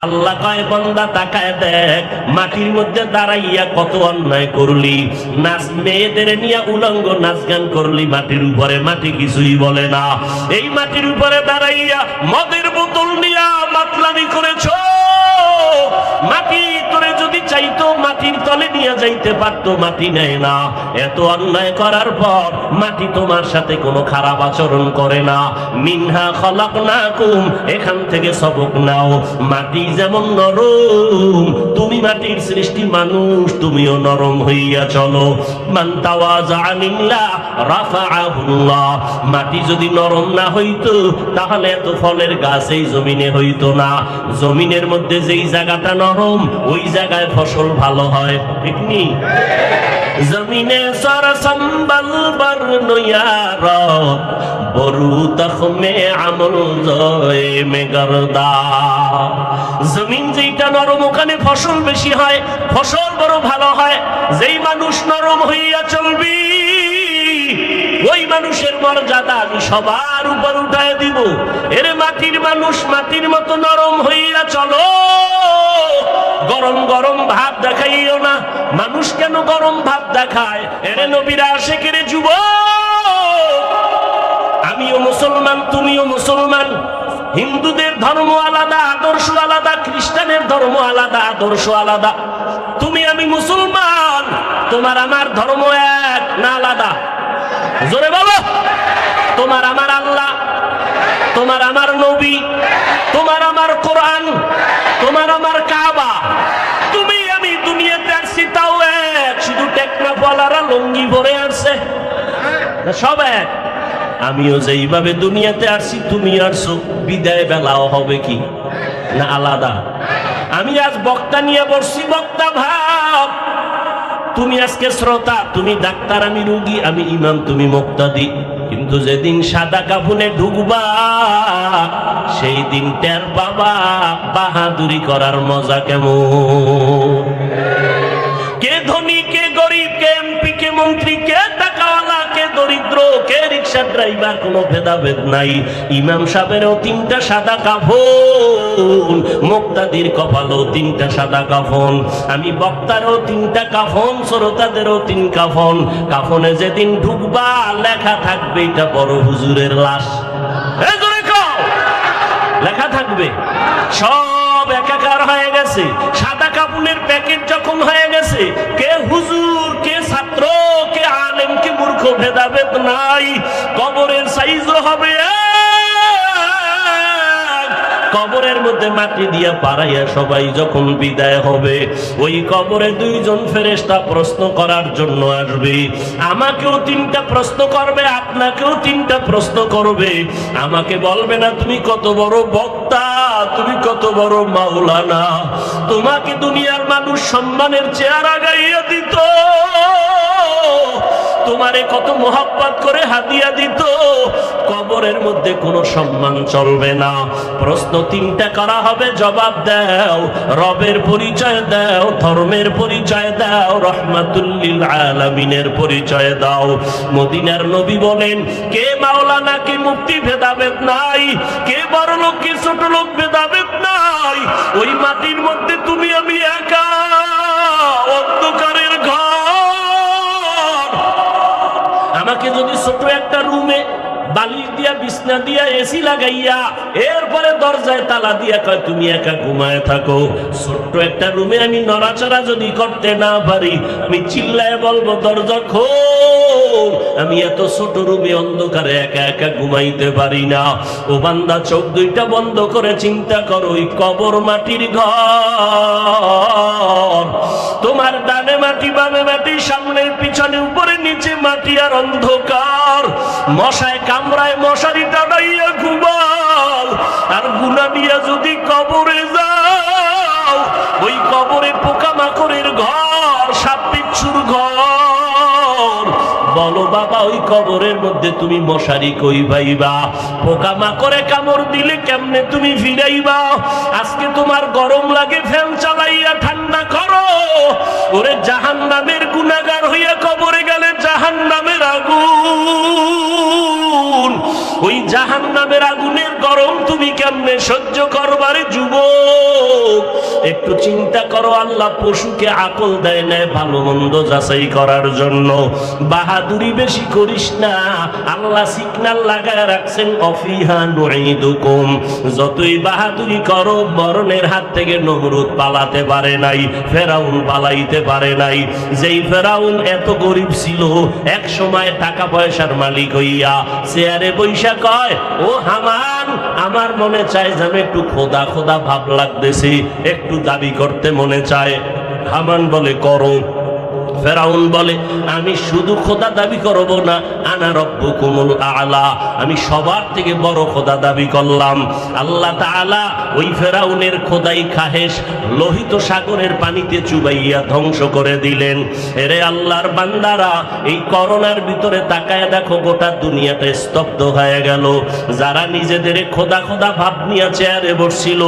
আল্লাহ কয় বান্দা তাকায় দেখ, মাটির মধ্যে দাঁড়াইয়া কত অন্যায় করলি, নাচ মেয়েদের নিয়ে উলঙ্গ নাচ গান করলি মাটির উপরে, মাটি কিছুই বলে না। এই মাটির উপরে দাঁড়াইয়া মদের বোতল নিয়ে মাতলামি করেছ, মাটি তোরে যদি চাইতো মাটির তলে নিয়ে যাইতে পারতো, মাটি নেয় না। এত অন্যায় করার পর মাটি তোমার সাথে কোনো খারাপ আচরণ করে না। মিনহা খলাকনাকুম, এখান থেকে সবক নাও। মাটি যেমন নরম, তুমি মাটির সৃষ্টি মানুষ, তুমিও নরম হইয়া চলো। মান তাওয়াজা লিল্লাহ রাফাআহুল্লাহ। মাটি যদি নরম না হইতো তাহলে এত ফলের গাছ এই জমিনে হইতো না। জমিনের মধ্যে যেই জায়গাটা নরম ওই জায়গায় ফসল ভালো হয়, ঠিক নি? জমিনে সর সম্বল বর নয়ার বরু তখমে আমল জয় মে গরদা। জমিন যেটা নরম ওখানে ফসল বেশি হয়, ফসল বড় ভালো হয়। যেই মানুষ নরম হইয়া চলবি ওই মানুষের মর্যাদা আমি সবার উপর উঠায় দিব। এর মাটির মানুষ মাটির মতো নরম হইয়া চলো। গরম গরম ভাব দেখাইও না। মানুষ কেন গরম ভাব দেখায়? এরে নবীরা আশিকের যুবক, আমিও মুসলমান তুমিও মুসলমান। হিন্দুদের ধর্ম আলাদা, আদর্শ আলাদা, খ্রিস্টানের ধর্ম আলাদা, আদর্শ আলাদা। তুমি আমি মুসলমান, তোমার আমার ধর্ম এক না আলাদা? জোরে বলো। তোমার আমার আল্লাহ, তোমার আমার নবী, তোমার আমার কোরআন, তোমার আমার কাবা। তুমি আমি দুনিয়াতে আসছি তাও এক, শুধু টেকনাফওয়ালারা লুঙ্গি পরে আসছে, সব এক। আমিও যেইভাবে দুনিয়াতে আসছি তুমি আসছো, বিদায় বেলাও হবে কি না আলাদা? আমি আজ বক্তা নিয়ে বসছি, বক্তা ভাব। তুমি আজকে শ্রোতা, তুমি ডাক্তার, আমি রোগী, আমি ইমাম, তুমি মুক্তাদি। কিন্তু যেদিন সাদা কাফনে ঢুকবা সেই দিন টের পাবা বাহাদুরি করার মজা কেমন। কে ধনী, কে গরিব, কে এমপি, কে মন্ত্রী, কে টাকাওয়ালা, কে দরিদ্র, কে রিক্সা ড্রাইভার, কোনো ভেদাভেদ নাই। ইমাম সাহেবেরও তিনটা সাদা কাফন, মুক্তাদির কপালও তিনটা সাদা কাফন, আমি বক্তারও তিনটা কাফন, শ্রোতাদেরও তিন কাফন। কাফনে যেদিন ঢুকবা লেখা থাকবে এটা বড় হুজুরের লাশ। লেখা থাকবে সব একাকার হয়ে গেছে। সাদা কাপড়ের প্যাকেট যখন হয়ে গেছে, কে হুজুর, কে ছাত্র, কে আলেম, কে মূর্খ ভেদাভেদ নাই। কবরের সাইজও হবে কবরের মধ্যে মাটি দিয়া পাড়াইয়া সবাই যখন বিদায় হবে, ওই কবরে দুইজন ফেরেশতা প্রশ্ন করার জন্য আসবে। আমাকেও তিনটা প্রশ্ন করবে, আপনাকেও তিনটা প্রশ্ন করবে। আমাকে বলবে না তুমি কত বড় বক্তা, তুমি কত বড় মাওলানা। তোমাকে দুনিয়ার মানুষ সম্মানের চেয়ার আগাইয়া দিত, তোমারে কত মোহাব্বত করে হাদিয়া দিত। কবরের মধ্যে কোনো সম্মান চলবে না। প্রশ্ন তিনটা করা হবে, জবাব দাও। রবের পরিচয় দাও, ধর্মের পরিচয় দাও, রহমাতুল লিল আলামিনের পরিচয় দাও। মদিনার নবী বলেন, কে মাওলানা, কে মুফতি ভেদাভেদ নাই, কে বড় লোক, কে ছোট লোক ভেদাভেদ নাই। ওই মাটির মধ্যে তুমি আমি একা, অন্ধকারের ঘর। আমাকে যদি ছোট একটা রুমে বালিশ দিয়া, বিছনা দিয়া, এসি লাগাইয়া, এরপরে দরজায় তালা দিয়া কয় তুমি একা ঘুমায় থাকো, ছোট্ট একটা রুমে আমি নড়াচড়া যদি করতে না পারি, আমি চিল্লায় বলবো দরজা খোল। আমি এত ছোট রুমে অন্ধকারে একা একা ঘুমাইতে পারি না। ও বান্দা, চোখ দুইটা বন্ধ করে চিন্তা করো, ওই কবর মাটির ঘর। তোমার ডানে মাটি, বামে মাটি, সামনে পিছনে, উপরে নিচে মাটি আর অন্ধকার। মশায় কামড়ায় মশারি টানাইয়া ঘুমাও। আর গুনাহ নিয়ে যদি কবরে যাও, ওই কবরে পোকামাকড়ের ঘর, সাপ বিচ্ছুর ঘর। বলো বাবা, ওই কবরের মধ্যে তুমি মশারি কই পাইবা? পোকামাকড়ে কামড় দিলে কেমনে তুমি ফিরাইবা? আজকে তোমার গরম লাগে, ফ্যান চালাইয়া ঠান্ডা করো। ওরে জাহান্নামের গুনাহগার হইয়া কবরে গেলে জাহান্নামের আগুন, ওই জাহান্নামের আগুনের গরম তুমি কেমনে সহ্য করবারে যুবক? একটু চিন্তা করো, আল্লাহ পশুকে আকল দেয় না ভালো মন্দ যাচাই করার জন্য। বাহাদুরি বেশি করিস না, আল্লাহ সিগন্যাল লাগায় রাখছেন অফিহা নুঈদুকুম। যতই বাহাদুরি করো, মরণের হাত থেকে নমরুদ পালাতে পারে নাই, ফেরাউন পালাইতে পারে নাই। যেই ফেরাউন এত গরিব ছিল, এক সময় টাকা পয়সার মালিক হইয়া চেয়ারে বৈশা কয়, ও হামান, আমার মনে চায় যে আমি একটু খোদা খোদা ভাব লাগতেছি, একটু দাবি করতে মনে চায়। হামান বলে করো। ফেরাউন বলে, আমি শুধু খোদা দাবি করব না, আনা রব্বুকুমুল আলা, আমি সবার থেকে বড় খোদা দাবি করলাম। আল্লাহ তাআলা ওই ফেরাউনের খোদাই খাহেশ লোহিত সাগরের পানিতে চুবাইয়া ধ্বংস করে দিলেন। এরে আল্লাহর বান্দারা, এই করোনার ভিতরে তাকায় দেখো, গোটা দুনিয়াটা স্তব্ধ হয়ে গেল। যারা নিজেদের খোদা খোদা ভাব নিয়ে চেয়ারে বসছিল,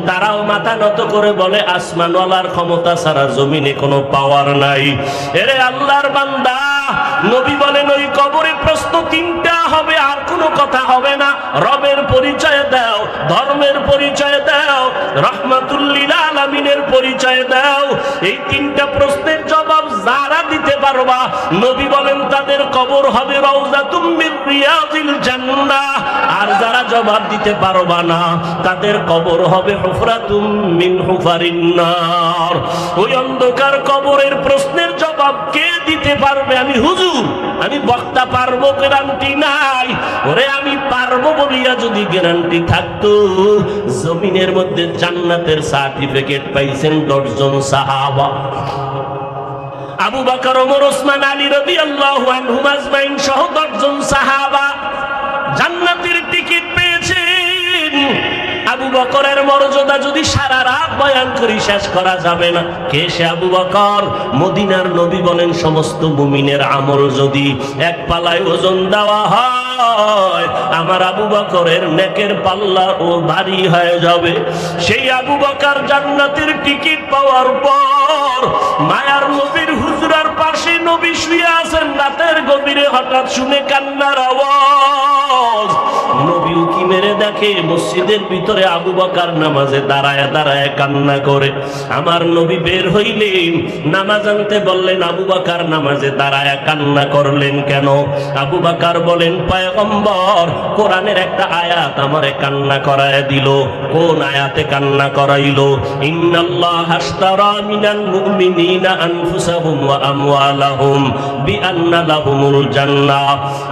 তারাও মাথা নত করে বলে, আসমানওয়ালার ক্ষমতা ছাড়া জমিনে কোনো পাওয়ার নাই। এরে আল্লাহর বান্দা, নবী বলেন ওই কবরে প্রশ্ন তিনটা হবে, আর কোনো কথা হবে না। রবের পরিচয় দাও, ধর্মের পরিচয় দাও, রাহমাতুল লিল আলামিনের পরিচয় দাও। এই তিনটা প্রশ্নের জবাব যারা দিতে পারবা, নবী বলেন তাদের কবর হবে রাউযাতুম মিন রিয়াজিল জান্নাহ। আর যারা জবাব দিতে পারবা না, তাদের কবর হবে হুফরাতুম মিন হুফারিন নার। ওই অন্ধকার কবরের প্রশ্নের জবাব কে দিতে পারবে? আমি হুজুর, আমি বক্তা পারবো, গ্যারান্টি নাই। ওরে আমি পারবো বলিয়া যদি গ্যারান্টি থাকতো, জমিনের মধ্যে জান্নাতের সার্টিফিকেট পাইছেন 10 জন সাহাবা। আবু বকর, ওমর, ওসমান, আলী রাদিয়াল্লাহু আনহুম আজমাইন সহ 10 জন সাহাবা জান্নাতের টিকিট পেয়েছেন। আবু বকরের মর্যাদা যদি সারা রাত বয়ান করি শেষ করা যাবে না। কে সে আবু বকর? মদিনার নবী বলেন, সমস্ত মুমিনের আমল যদি এক পালায় ওজন দেওয়া হয়, আমার আবু বকরের নেকের পাল্লা ও ভারী হয়ে যাবে। সেই আবু বকর জান্নাতের টিকিট পাওয়ার পর মায়ার নবীর হুজরার পাশে নবী শুয়ে আছেন। রাতের গভীরে হঠাৎ শুনে কান্নার আওয়াজ। নবী উকি মেরে দেখে মসজিদের ভিতরে আবু বকর নামাজে দাঁড়ায় দাঁড়ায় কান্না করে। আমার নবী বের হইলেন, নামাজ আনতে বললেন, আবু বকর নামাজে দাঁড়ায় কান্না করলেন কেন? আবু বকর বলেন, পয়গম্বর, কোরআনের একটা আয়াত আমারে কান্না করায় দিল। কোন আয়াতে কান্না করাইলো? ইন্নাল্লাহা আশতারা মিনাল মুমিনিনা আনফুসাহুম ওয়া আমওয়ালাহুম বিআন্না লাহুমুল জান্নাহ।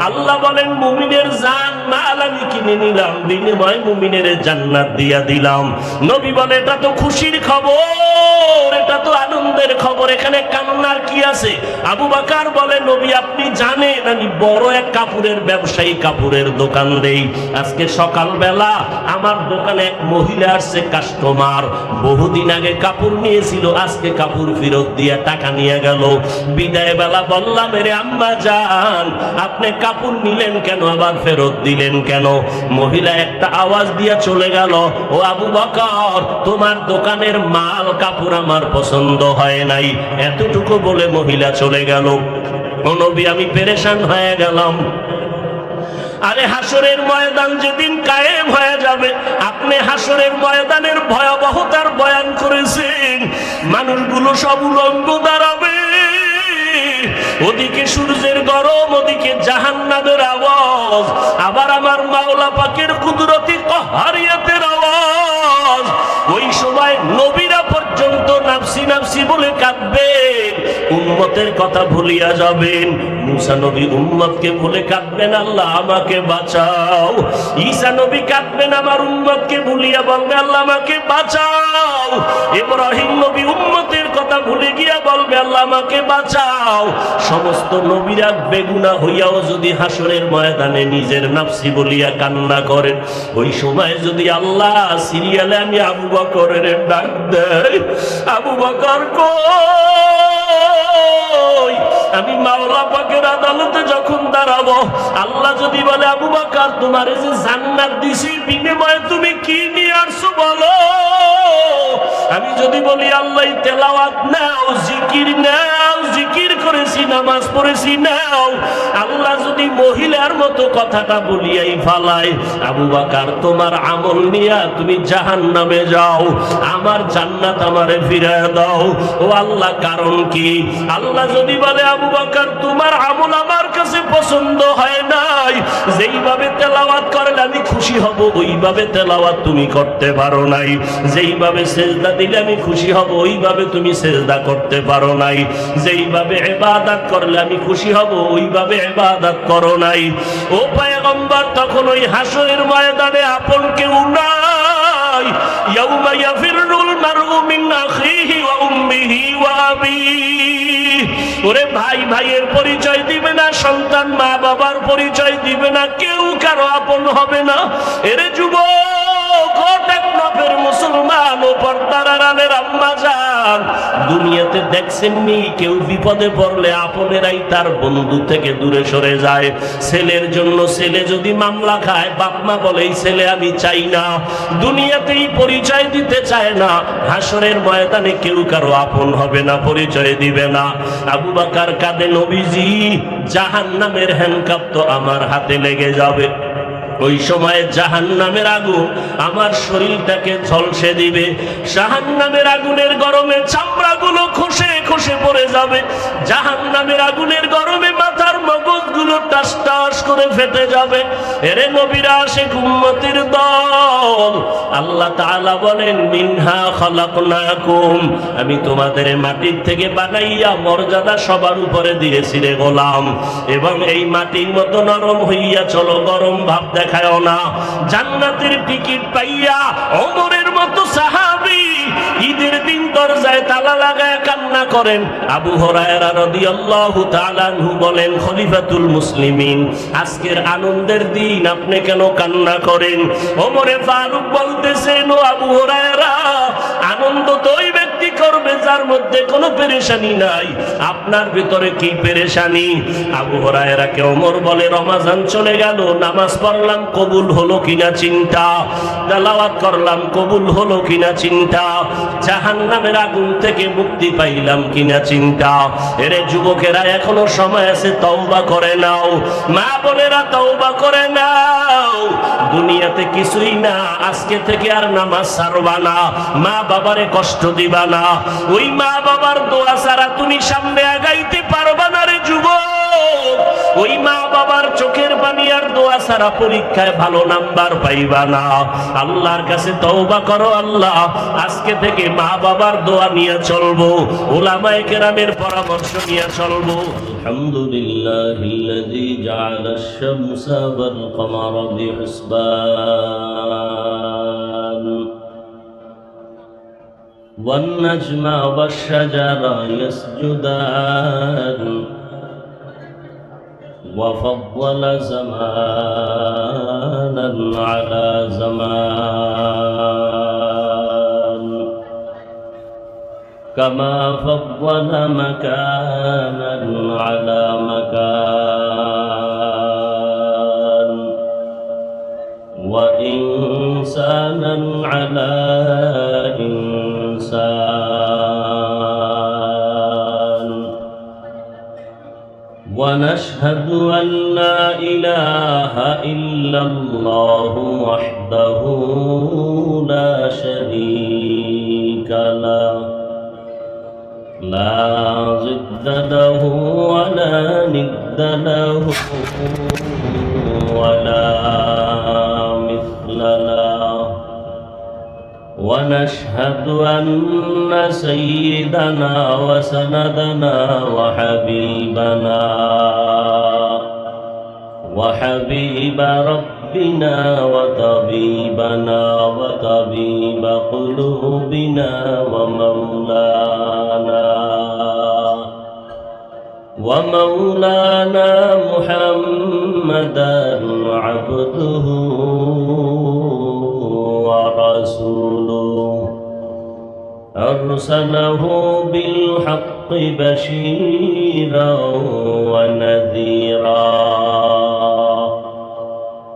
আল্লাহ বলেন, মুমিনের জান মাল আমি কিনে নিলাম, বিনিময়ে মুমিনের জান্নাত দিয়া দিলাম। নবী বলে, এটা তো খুশির খবর, এটা তো আনন্দের খবর, এখানে কান্নার কি আছে? আবু বকর বলে, নবী আপনি জানেন আমি বড় এক কাপড়ের ব্যবসায়ী, কাপড়ের দোকান দেই। আজকে সকালবেলা আমার দোকানে এক মহিলা আসছে, কাস্টমার, বহুদিন আগে কাপড় নিয়েছিল, আজকে কাপড় ফেরত দিয়ে টাকা নিয়ে গেল। বিদায় বেলা বললাম, এরে আম্মা জান, আপনি কাপড় নিলেন কেন, আবার ফেরত দিলেন কেন? মহিলা একটা আওয়াজ দিয়া চলে গেল, ও আবু বকর, তোমার দোকানের মাল কাপড় আমার পছন্দ হয় নাই। এতটুকু বলে মহিলা চলে গেল। ও নবী, আমি পেরেশান হয়ে গেলাম। আরে হাসরের ময়দান যেদিন কায়েম হয়ে যাবে, আপনি হাসরের ময়দানের ভয়াবহতার বয়ান করেছেন। মানুষগুলো সব উলঙ্গ দাঁড়াবে, ওদিকে সূর্যের গরম, ওদিকে জাহান্নামের আওয়াজ, আবার আমার মাওলা পাকের কুদরতি কাহারিয়াতের আওয়াজ। ওই সময় নবীরা পর্যন্ত নাফসি নাফসি বলে কাঁদবেন, উম্মতের কথা ভুলিয়া যাবেন। মুসা নবী উম্মতকে ভুলে কাঁদবেন, আল্লাহ আমাকে বাঁচাও। ঈসা নবী কাঁদবেন, আমার উম্মতকে ভুলিয়া বলবে, আল্লাহ আমাকে বাঁচাও। ইব্রাহিম নবী উম্মতের কথা ভুলে গিয়া বলবে, আল্লাহ আমাকে বাঁচাও। সমস্ত নবীরা বেগুনাহ হইয়াও যদি হাসরের ময়দানে নিজের নাফসি বলিয়া কান্না করেন, ওই সময় যদি আল্লাহ সিরিয়ালে আমি আবু বকরের ডাক দেয়, আবু বকর কই? আমি মাওলা পাকের আদালতে যখন দাঁড়াবো, আল্লাহ যদি বলে, আবু বকর, তোমার যে জান্নাত দিছি, বিনিময়ে তুমি কি নিয়ে আসছো বলো? আমি যদি বলি আল্লাহ তেলাওয়াত নাও, জিকির নাও, জিকির করেছি, নামাজ পড়েছি নাও, আল্লাহ যদি মহিলার মতো কথাটা বলিয়াই ফালায়, আবু বকর তোমার আমল নিয়া তুমি জাহান্নামে যাও, আমার জান্নাত আমারে ফিরায় দাও। ও আল্লাহ কারণ কি? আল্লাহ যদি বলে আবু বকর তোমার আমল আমার কাছে পছন্দ হয় নাই, যেইভাবে তেলাওয়াত করলে আমি খুশি হব ওইভাবে তেলাওয়াত তুমি করতে পারো নাই, যেইভাবে সেজদা দিলে আমি খুশি হব ওইভাবে তুমি সেজদা করতে পারো নাই, যেইভাবে ইবাদত করলে আমি খুশি হব ওইভাবে ইবাদত করো নাই। ও পয়গম্বর তখন ওই হাসরের ময়দানে আপন কেউ নাই। ইয়াউমা ইয়াফিরুল মারউ মিন আখিহি ওয়া উম্মিহি ওয়া আবিহি। ওরে ভাই ভাইয়ের পরিচয় দিবে না, সন্তান মা বাবার পরিচয় দিবে না, কেউ কারো আপন হবে না। এরে যুবক, টেকনাফের মুসলমান ও পর্দার আড়ালের আম্মা জান, দুনিয়াতে দেখছেননি কেউ বিপদে পড়লে আপনেরাই তার বন্ধু থেকে দূরে সরে যায়। ছেলের জন্য ছেলে যদি মামলা খায়, বাপ মা বলে এই ছেলে আমি চাই না, দুনিয়াতেই পরিচয় দিতে চায় না, হাসরের ময়দানে কেউ কারো আপন হবে না, পরিচয় দিবে না। আবু বকর কাঁদে, নবীজি জাহান্নামের হ্যান্ডকাপ তো আমার হাতে লেগে যাবে, ওই সময় জাহান্নামের আগুন আমার শরীরটাকে ঝলসে দিবে, জাহান্নামের আগুনের গরমে চামড়াগুলো খসে খসে পড়ে যাবে, জাহান্নামের আগুনের গরমে মাথার মগজগুলো টাস টাস করে ফেটে যাবে। এরে নবীরা আশিক উম্মতের দল, আল্লাহ তাআলা বলেন মিনহা খালাকনাকুম, আমি তোমাদের মাটির থেকে বানাইয়া মর্যাদা সবার উপরে দিয়েছি রে গোলাম, এবং এই মাটির মতো নরম হইয়া চলো, গরম ভাব দেখায় না। জান্নাতের টিকিট পাইয়া ওমরের মতো সাহাবী ঈদের দিন দরজায় তালা লাগায় কান্না করেন। আবু হুরায়রা রাদিয়াল্লাহু তাআলা আনহু বলেন, খলিফাতুল মুসলিমিন আজকের আনন্দের দিন আপনি কেন কান্না করেন? ওমরে ফারুক বলতেছেন, ও আবু হুরায়রা, আনন্দ তো ওই ব্যক্তি করবে যার মধ্যে কোনো পেরেশানি নাই, আপনার ভিতরে কি পেরেশানি? আবু হুরায়রাকে ওমর বলে, রমাজান চলে গেল, নামাজ পড়লাম কবুল হলো কিনা চিন্তা, তেলাওয়াত করলাম কবুল হলো কিনা চিন্তা, জাহান্নামের আগুন থেকে মুক্তি পাইলাম কিনা চিন্তা। এরে যুবকেরা এখনো সময় আছে, তওবা করে নাও, মা বোনেরা তওবা করে নাও, দুনিয়াতে কিছুই না, আজকে থেকে আর নামাজ ছাড়বা না, মা বাবারে কষ্ট দিবা না, ওই মা বাবার দোয়া ছাড়া তুমি সামনে আগাইতে পারবা না রে যুবক, ওই মা বাবার চোখের পানি আর দোয়া ছাড়া পরীক্ষায় ভালো নাম্বার পাইবা না। আল্লাহর কাছে তওবা করো, আল্লাহ আজকে থেকে মা বাবার দোয়া নিয়ে চলবো, উলামায়ে কেরামের পরামর্শ নিয়ে চলবো। আলহামদুলিল্লাহিল্লাযী জাআলাশ শামসা ওয়াল কমারা বিহিসবান ওয়ান নাজমা ওয়াশ শাজারা ইয়াসজুদান وفضل زمانا على زمان كما فضل مكانا على مكان وإنسانا على إنسان ونشهد أن لا إله إلا الله وحده لا شريك له لا ضد له ولا ند له ولا مثل له ونشهد أن سيدنا وسندنا وحبيب ربنا وطبيبنا وطبيب قلوبنا ومولانا محمدا عبده ورسوله أرسله بالحق بشيرا ونذيرا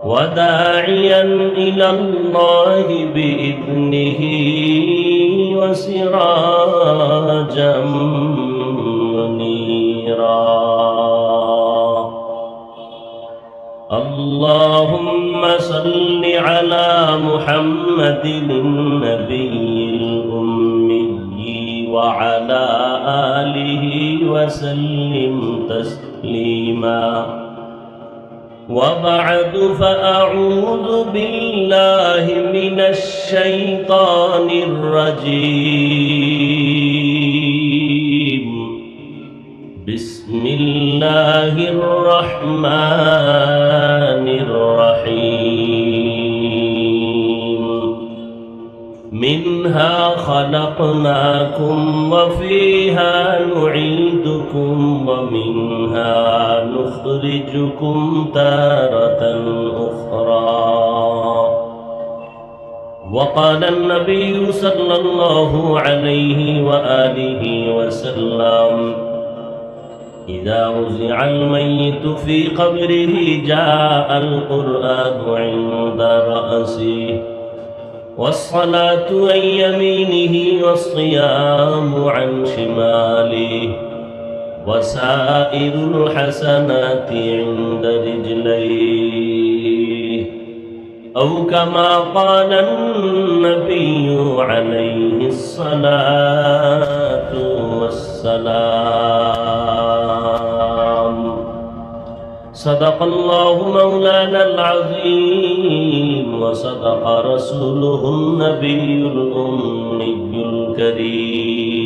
وداعيا إلى الله بإذنه وسراجا منيرا اللهم صل على محمد النبي الأمي وعلى آله وسلم تسليما وبعد فأعوذ بالله من الشيطان الرجيم بسم الله الرحمن الرحيم منها خلقناكم وفيها نعيدكم ومنها نخرجكم تارة أخرى وقال النبي صلى الله عليه وآله وسلم إذا وزع الميت في قبره جاء القرآن عند رأسه والصلاة عن يمينه والصيام عن شماله وسائر الحسنات عند رجليه أو كما قال النبي عليه الصلاة والسلام صدق الله مولانا العظيم وصدق رسوله النبي الأمي الكريم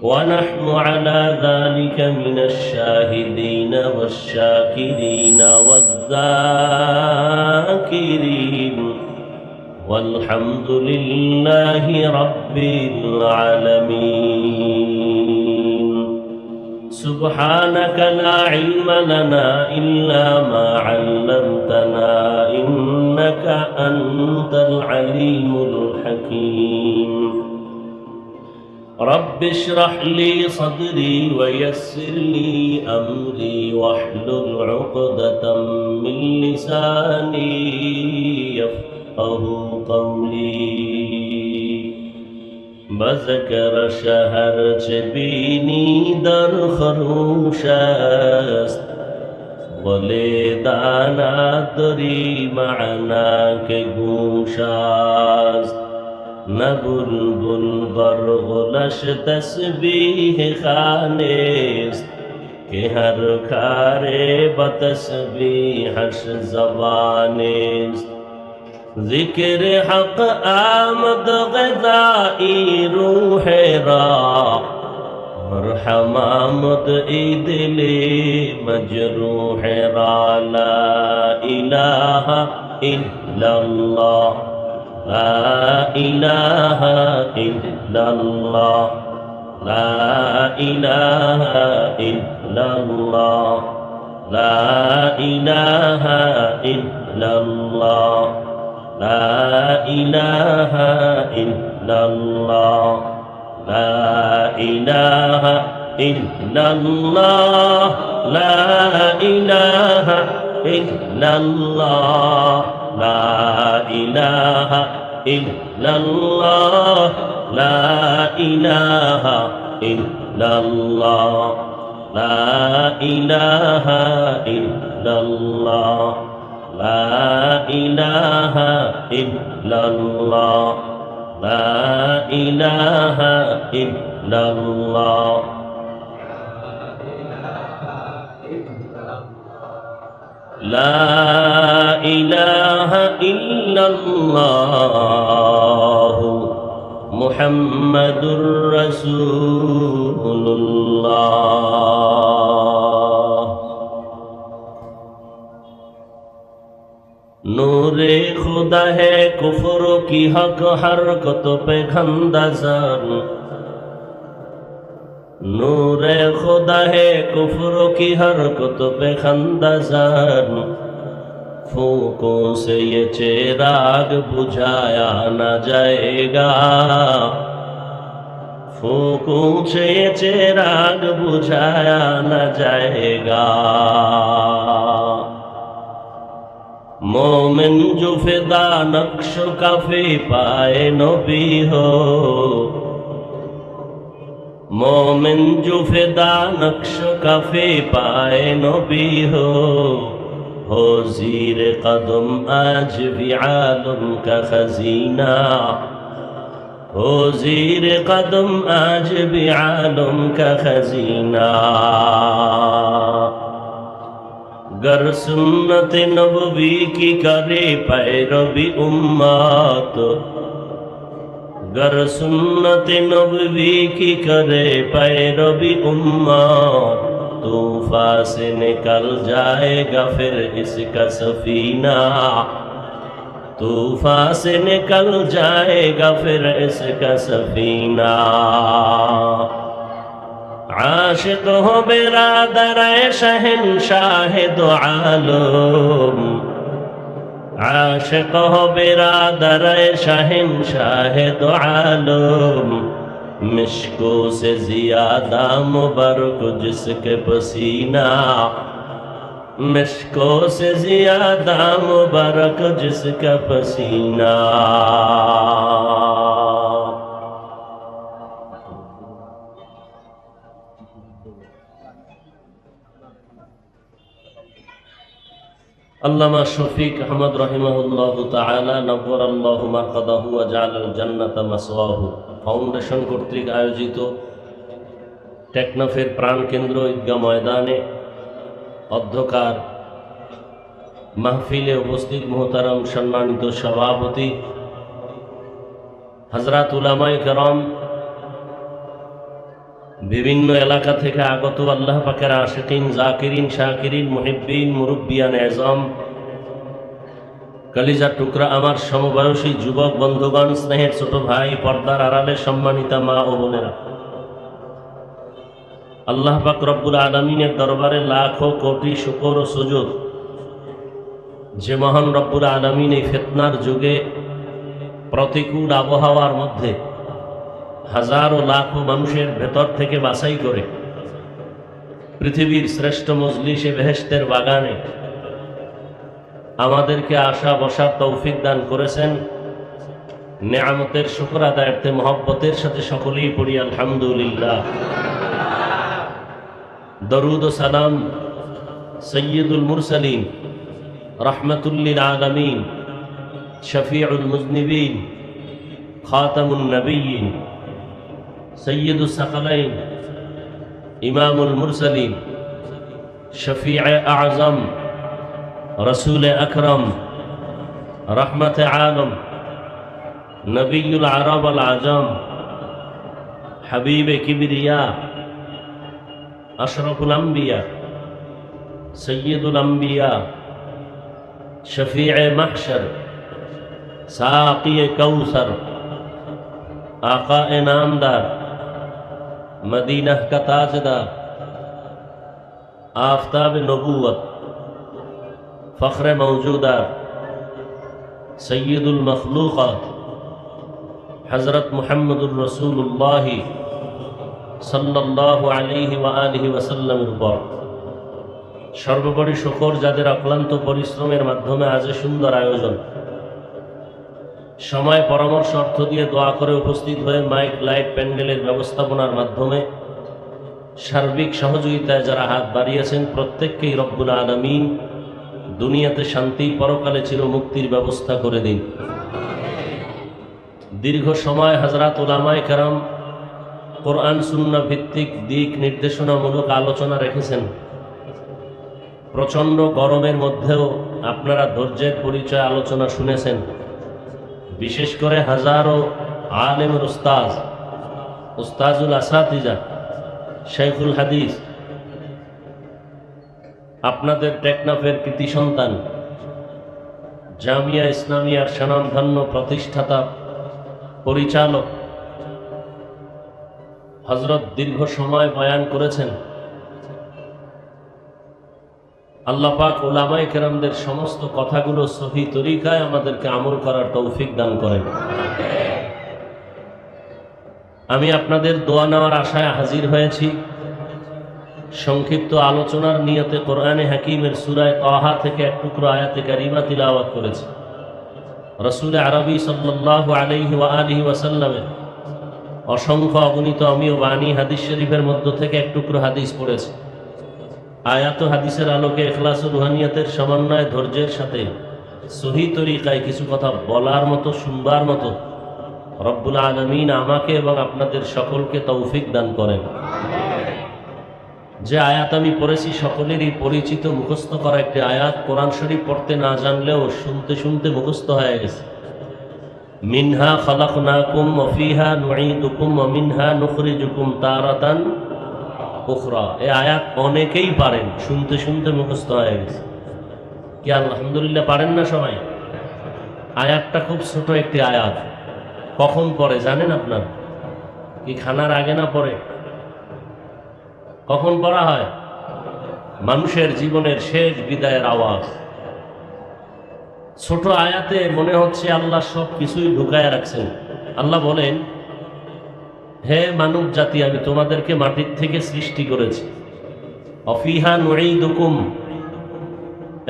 ونحن على ذلك من الشاهدين والشاكرين والذاكرين والحمد لله رب العالمين سبحانك لا علم لنا إلا ما علمتنا إنك أنت العليم الحكيم رب اشرح لي صدري ويسر لي أمري واحلل عقدة من لساني يفقه قولي بذكر شهر چبینی در خروش است ولی دانا دری معنا که گوش است نه بلبل بر غلش تسبیح خانه است که هر کار با تسبیحش زبان است ذکر حق آمد غذائی روح را مرحم آمد دل مجروح را لا الہ الا اللہ لا الہ الا اللہ لا الہ الا اللہ لا الہ الا اللہ لا إله إلا الله لا إله إلا الله لا إله إلا الله لا إله إلا الله لا إله إلا الله لا إله إلا الله لا إله إلا الله لا إله إلا الله لا إله إلا الله محمد رسول الله नूरे खुदा है कुफर की हक हरकतों पे खंदाज़ान नूरे खुदा है कुफर की हरकतों पे खंदाज़ान फूकों से ये चिराग बुझाया न जाएगा फूकों से ये चिराग बुझाया न जाएगा मोमिन जो फिदा नक्श काफी पाए नबी हो, मोमिन जो फिदा नक्श काफी पाए नबी हो ज़ीर कदम आज भी आलम का खजीना, हो ज़ीर कदम आज भी आलम का खजीना। गर सुन्नत नबवी की करे पैरवी उम्मत, गर सुन्नत नबवी की करे पैरवी उम्मत, तूफा से निकल जाएगा फिर इसका सफीना, तूफा से निकल जाएगा फिर इसका सफीना। आशिक हो बिरादर शहंशाह दो आलम, आशिक हो बिरादर शहंशाह दो आलम, मिश्को से ज़ियादा मुबारक जिसके पसीना, मिश्को से ज़ियादा मुबारक जिसका पसीना। अल्लामा शफीक अहमद रहिमाहुल्लाह ताआला नव्वराल्लाहु मरक़दाहु व जअलाल জান্নাতা মাসওয়াহু ফাউন্ডেশন কর্তৃক আয়োজিত টেকনাফের প্রাণকেন্দ্র ঈদগাহ ময়দানে অধ্যকার মাহফিলে উপস্থিত মোহতারাম সম্মানিত সভাপতি হযরত উলামায়ে কেরাম, বিভিন্ন এলাকা থেকে আগত আল্লাহ পাকের আশিকিন, জাকিরিন, শাকিরিন, মুহিব্বিন, মুরব্বিয়ান এজম, কলিজার টুকরা আমার সমবয়সী যুবক বন্ধুগণ, স্নেহের ছোট ভাই, পর্দার আড়ালে সম্মানিতা মা ও বোনেরা, আল্লাহ পাক রব্বুল আলামিনের দরবারে লাখো কোটি শুকর ও সুজুদ যে মহান রব্বুল আলামিন এই ফিতনার যুগে প্রতিকূল আবহাওয়ার মধ্যে হাজারো লাখো মানুষের ভেতর থেকে বাছাই করে পৃথিবীর শ্রেষ্ঠ মজলিসে বেহেশতের বাগানে আমাদেরকে আসা বসার তৌফিক দান করেছেন। নেয়ামতের শুকর আদায়ার্থে মহব্বতের সাথে সকলেই পড়ি আলহামদুলিল্লাহ। দরুদ ও সালাম সৈয়দুল মুরসালিন, রহমতুল লিল আলামিন, শফিউল মুজনিবিন, খাতামুন নবিয়্যিন, সৈয়দুস সাকালাইন, ইমামুল মুরসালিন, শফিউ আযম, রসুল আকরম, রহমত আলম, নবিয়ুল আরব আল আজম, হাবিব কিবরিয়া, আশরাফুল আম্বিয়া, সৈয়দুল আম্বিয়া, শফিউ মাহশর, সাকি কৌসর, आका नामदार, मदीना का ताजदार, आफताब नबूवत, फ़ख्र मौजूदार, सय्यदुल मखलूक़ात, हज़रत मुहम्मदुर रसूलुल्लाह सल्लल्लाहु अलैहि व आलिहि वसल्लमेর উপর সর্বোপরি শুকর যাদের অক্লান্ত পরিশ্রমের মাধ্যমে আজ সুন্দর আয়োজন, সময় পরামর্শ অর্থ দিয়ে দোয়া করে উপস্থিত হয়ে মাইক লাইট প্যান্ডেলের ব্যবস্থাপনার মাধ্যমে সার্বিক সহযোগিতায় যারা হাত বাড়িয়েছেন প্রত্যেককেই রব্বুল আলামিন দুনিয়াতে শান্তি, পরকালে চির মুক্তির ব্যবস্থা করে দিন। দীর্ঘ সময় হযরত উলামায়ে কেরাম কোরআন সুন্নাহ ভিত্তিক দিক নির্দেশনামূলক আলোচনা রেখেছেন। প্রচণ্ড গরমের মধ্যেও আপনারা ধৈর্যের পরিচয় আলোচনা শুনেছেন। বিশেষ করে হাজারো আলেমের উস্তাজ, উস্তাজুল আসাতিজা, শেখুল হাদিস, আপনাদের টেকনাফের কৃতি সন্তান, জামিয়া ইসলামিয়ার স্বনামধন্য প্রতিষ্ঠাতা, পরিচালক হযরত দীর্ঘ সময় বয়ান করেছেন। আল্লাহ পাক উলামায়ে কেরামদের সমস্ত কথাগুলো সহি তরিকায় আমাদেরকে আমল করার তৌফিক দান করেন। আমি আপনাদের দোয়া নেওয়ার আশায় হাজির হয়েছি। সংক্ষিপ্ত আলোচনার নিয়তে কোরআনে হাকিমের সূরা তাহা থেকে এক টুকরো আয়াতে কারিমা তিলাওয়াত করেছি। রাসূল আরবি সাল্লাল্লাহু আলাইহি ওয়া আলিহি ওয়াসাল্লামের অসংখ্য অগণিত অমীয় বাণী হাদিস শরীফের মধ্য থেকে এক টুকরো হাদিস পড়েছি। আয়াত হাদিসের আলোকে ইখলাস ও রুহানিয়াতের সমন্বয়ে ধৈর্যের সাথে সহি তরিকায় কিছু কথা বলার মতো, শুনবার মতো রব্বুল আলামিন আমাকে এবং আপনাদের সকলকে তৌফিক দান করেন। যে আয়াত আমি পড়েছি সকলেরই পরিচিত, মুখস্থ করা একটি আয়াত। কোরআন শরীফ পড়তে না জানলেও শুনতে শুনতে মুখস্থ হয়ে গেছে। মিনহা খালাকনাকুম ওয়া ফিহা নুঈদুকুম ওয়া মিনহা নুখরিজুকুম তারাতান উখরা। এই আয়াত অনেকেই পারেন, শুনতে শুনতে মুখস্থ হয়ে গেছে। কি আলহামদুলিল্লাহ পারেন না সবাই? আয়াতটা খুব ছোট একটি আয়াত। কখন পড়ে জানেন আপনার? কি খানার আগে না পড়ে? কখন পড়া হয়? মানুষের জীবনের শেষ বিদায়ের আওয়াজ। ছোট আয়াতে মনে হচ্ছে আল্লাহ সব কিছুই ঢুকায় রাখছেন। আল্লাহ বলেন, হে মানব জাতি, আমি তোমাদেরকে মাটির থেকে সৃষ্টি করেছি। অফিহা নুঈদুকুম,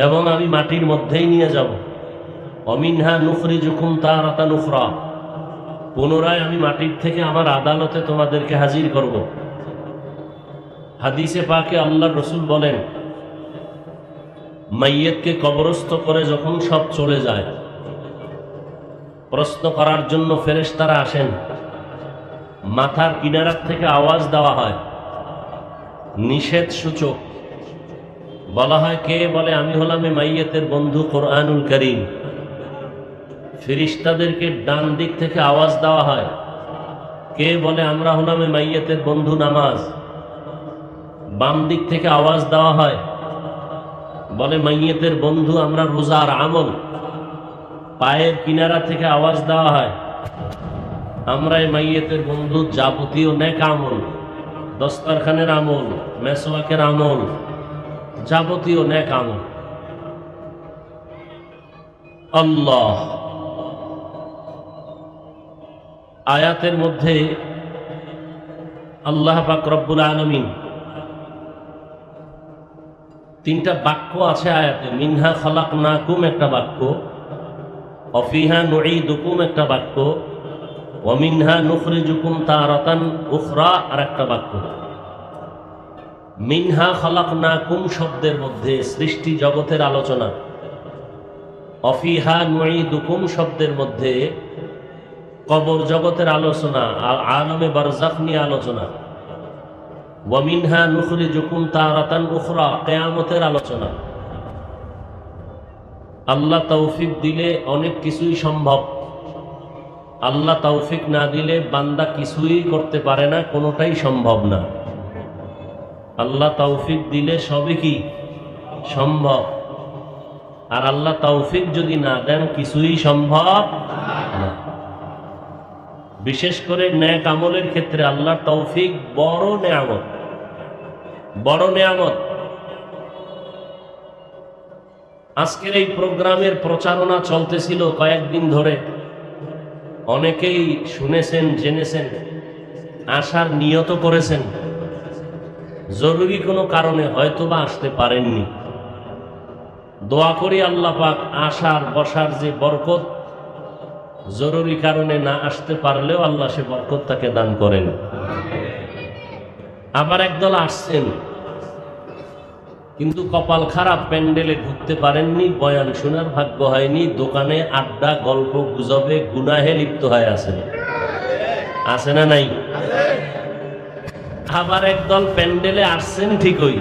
এবং আমি মাটির মধ্যেই নিয়ে যাব। অমিনহা নুখরিজুকুম তারাতান উখরা, পুনরায় আমি মাটির থেকে আমার আদালতে তোমাদেরকে হাজির করব। হাদিসে পাকে আল্লাহর রাসূল বলেন, মাইয়িতকে কবরস্থ করে যখন সব চলে যায়, প্রশ্ন করার জন্য ফেরেশতারা আসেন। মাথার কিনারার থেকে আওয়াজ দেওয়া হয়, নিষেধ সূচক। বলা হয়, কে? বলে, আমি হলাম এই মাইয়িতের বন্ধু কোরআনুল কারীম। ফেরেশতাদেরকে ডান দিক থেকে আওয়াজ দেওয়া হয়, কে? বলে, আমরা হলাম এই মাইয়িতের বন্ধু নামাজ। বাম দিক থেকে আওয়াজ দেওয়া হয়, বলে, মাইয়িতের বন্ধু আমরা রোজার আমল। পায়ের কিনারা থেকে আওয়াজ দেওয়া হয়, আমরা এই মাইয়িতের বন্ধু যাবতীয় নেক আমল, দস্তরখানের আমল, মেসওয়াকের আমল, যাবতীয় নেক আমল। আল্লাহ আয়াতের মধ্যে আল্লাহ পাক রব্বুল আলামিন তিনটা বাক্য আছে আয়াতে। মিনহা খালাকনাকুম একটা বাক্য, অফিহা নুঈদুকুম একটা বাক্য, ওয়া মিনহা নুখরিজুকুম তারাতান উখরা আর একটা বাক্য। মিনহা খালাকনাকুম শব্দের মধ্যে সৃষ্টি জগতের আলোচনা, অফিহা নুঈদুকুম শব্দের মধ্যে কবর জগতের আলোচনা, আলমে বারজাখ নিয়ে আলোচনা। ওয়া মিনহা নুখরিজুকুম তারাতান উখরা, কিয়ামতের আলোচনা। আল্লাহ তৌফিক দিলে অনেক কিছুই সম্ভব। আল্লাহ তৌফিক না দিলে বান্দা কিছুই করতে পারে না, কোনোটাই সম্ভব না। আল্লাহ তৌফিক দিলে সবই কি সম্ভব, আর আল্লাহ তৌফিক যদি না দেন কিছুই সম্ভব না। বিশেষ করে নেক আমলের ক্ষেত্রে আল্লাহর তৌফিক বড় নেয়ামত, বড় নেয়ামত। আজকের এই প্রোগ্রামের প্রচারণা চলতেছিল কয়েকদিন ধরে। অনেকেই শুনেছেন, জেনেছেন, আসার নিয়ত করেছেন। জরুরি কোনো কারণে হয়তোবা আসতে পারেননি। দোয়া করি আল্লাহ পাক আসার বসার যে বরকত, জরুরি কারণে না আসতে পারলেও আল্লাহ সে বরকত তাকে দান করেন। আবার একদল আসছেন, কিন্তু কপাল খারাপ, প্যান্ডেলে ঢুকতে পারেননি, বয়ান শোনার ভাগ্য হয়নি, দোকানে আড্ডা, গল্প গুজবে, গুনাহে লিপ্ত হয়ে আছেন। আছে না নাই? আবার একদল প্যান্ডেলে আসছেন ঠিকই,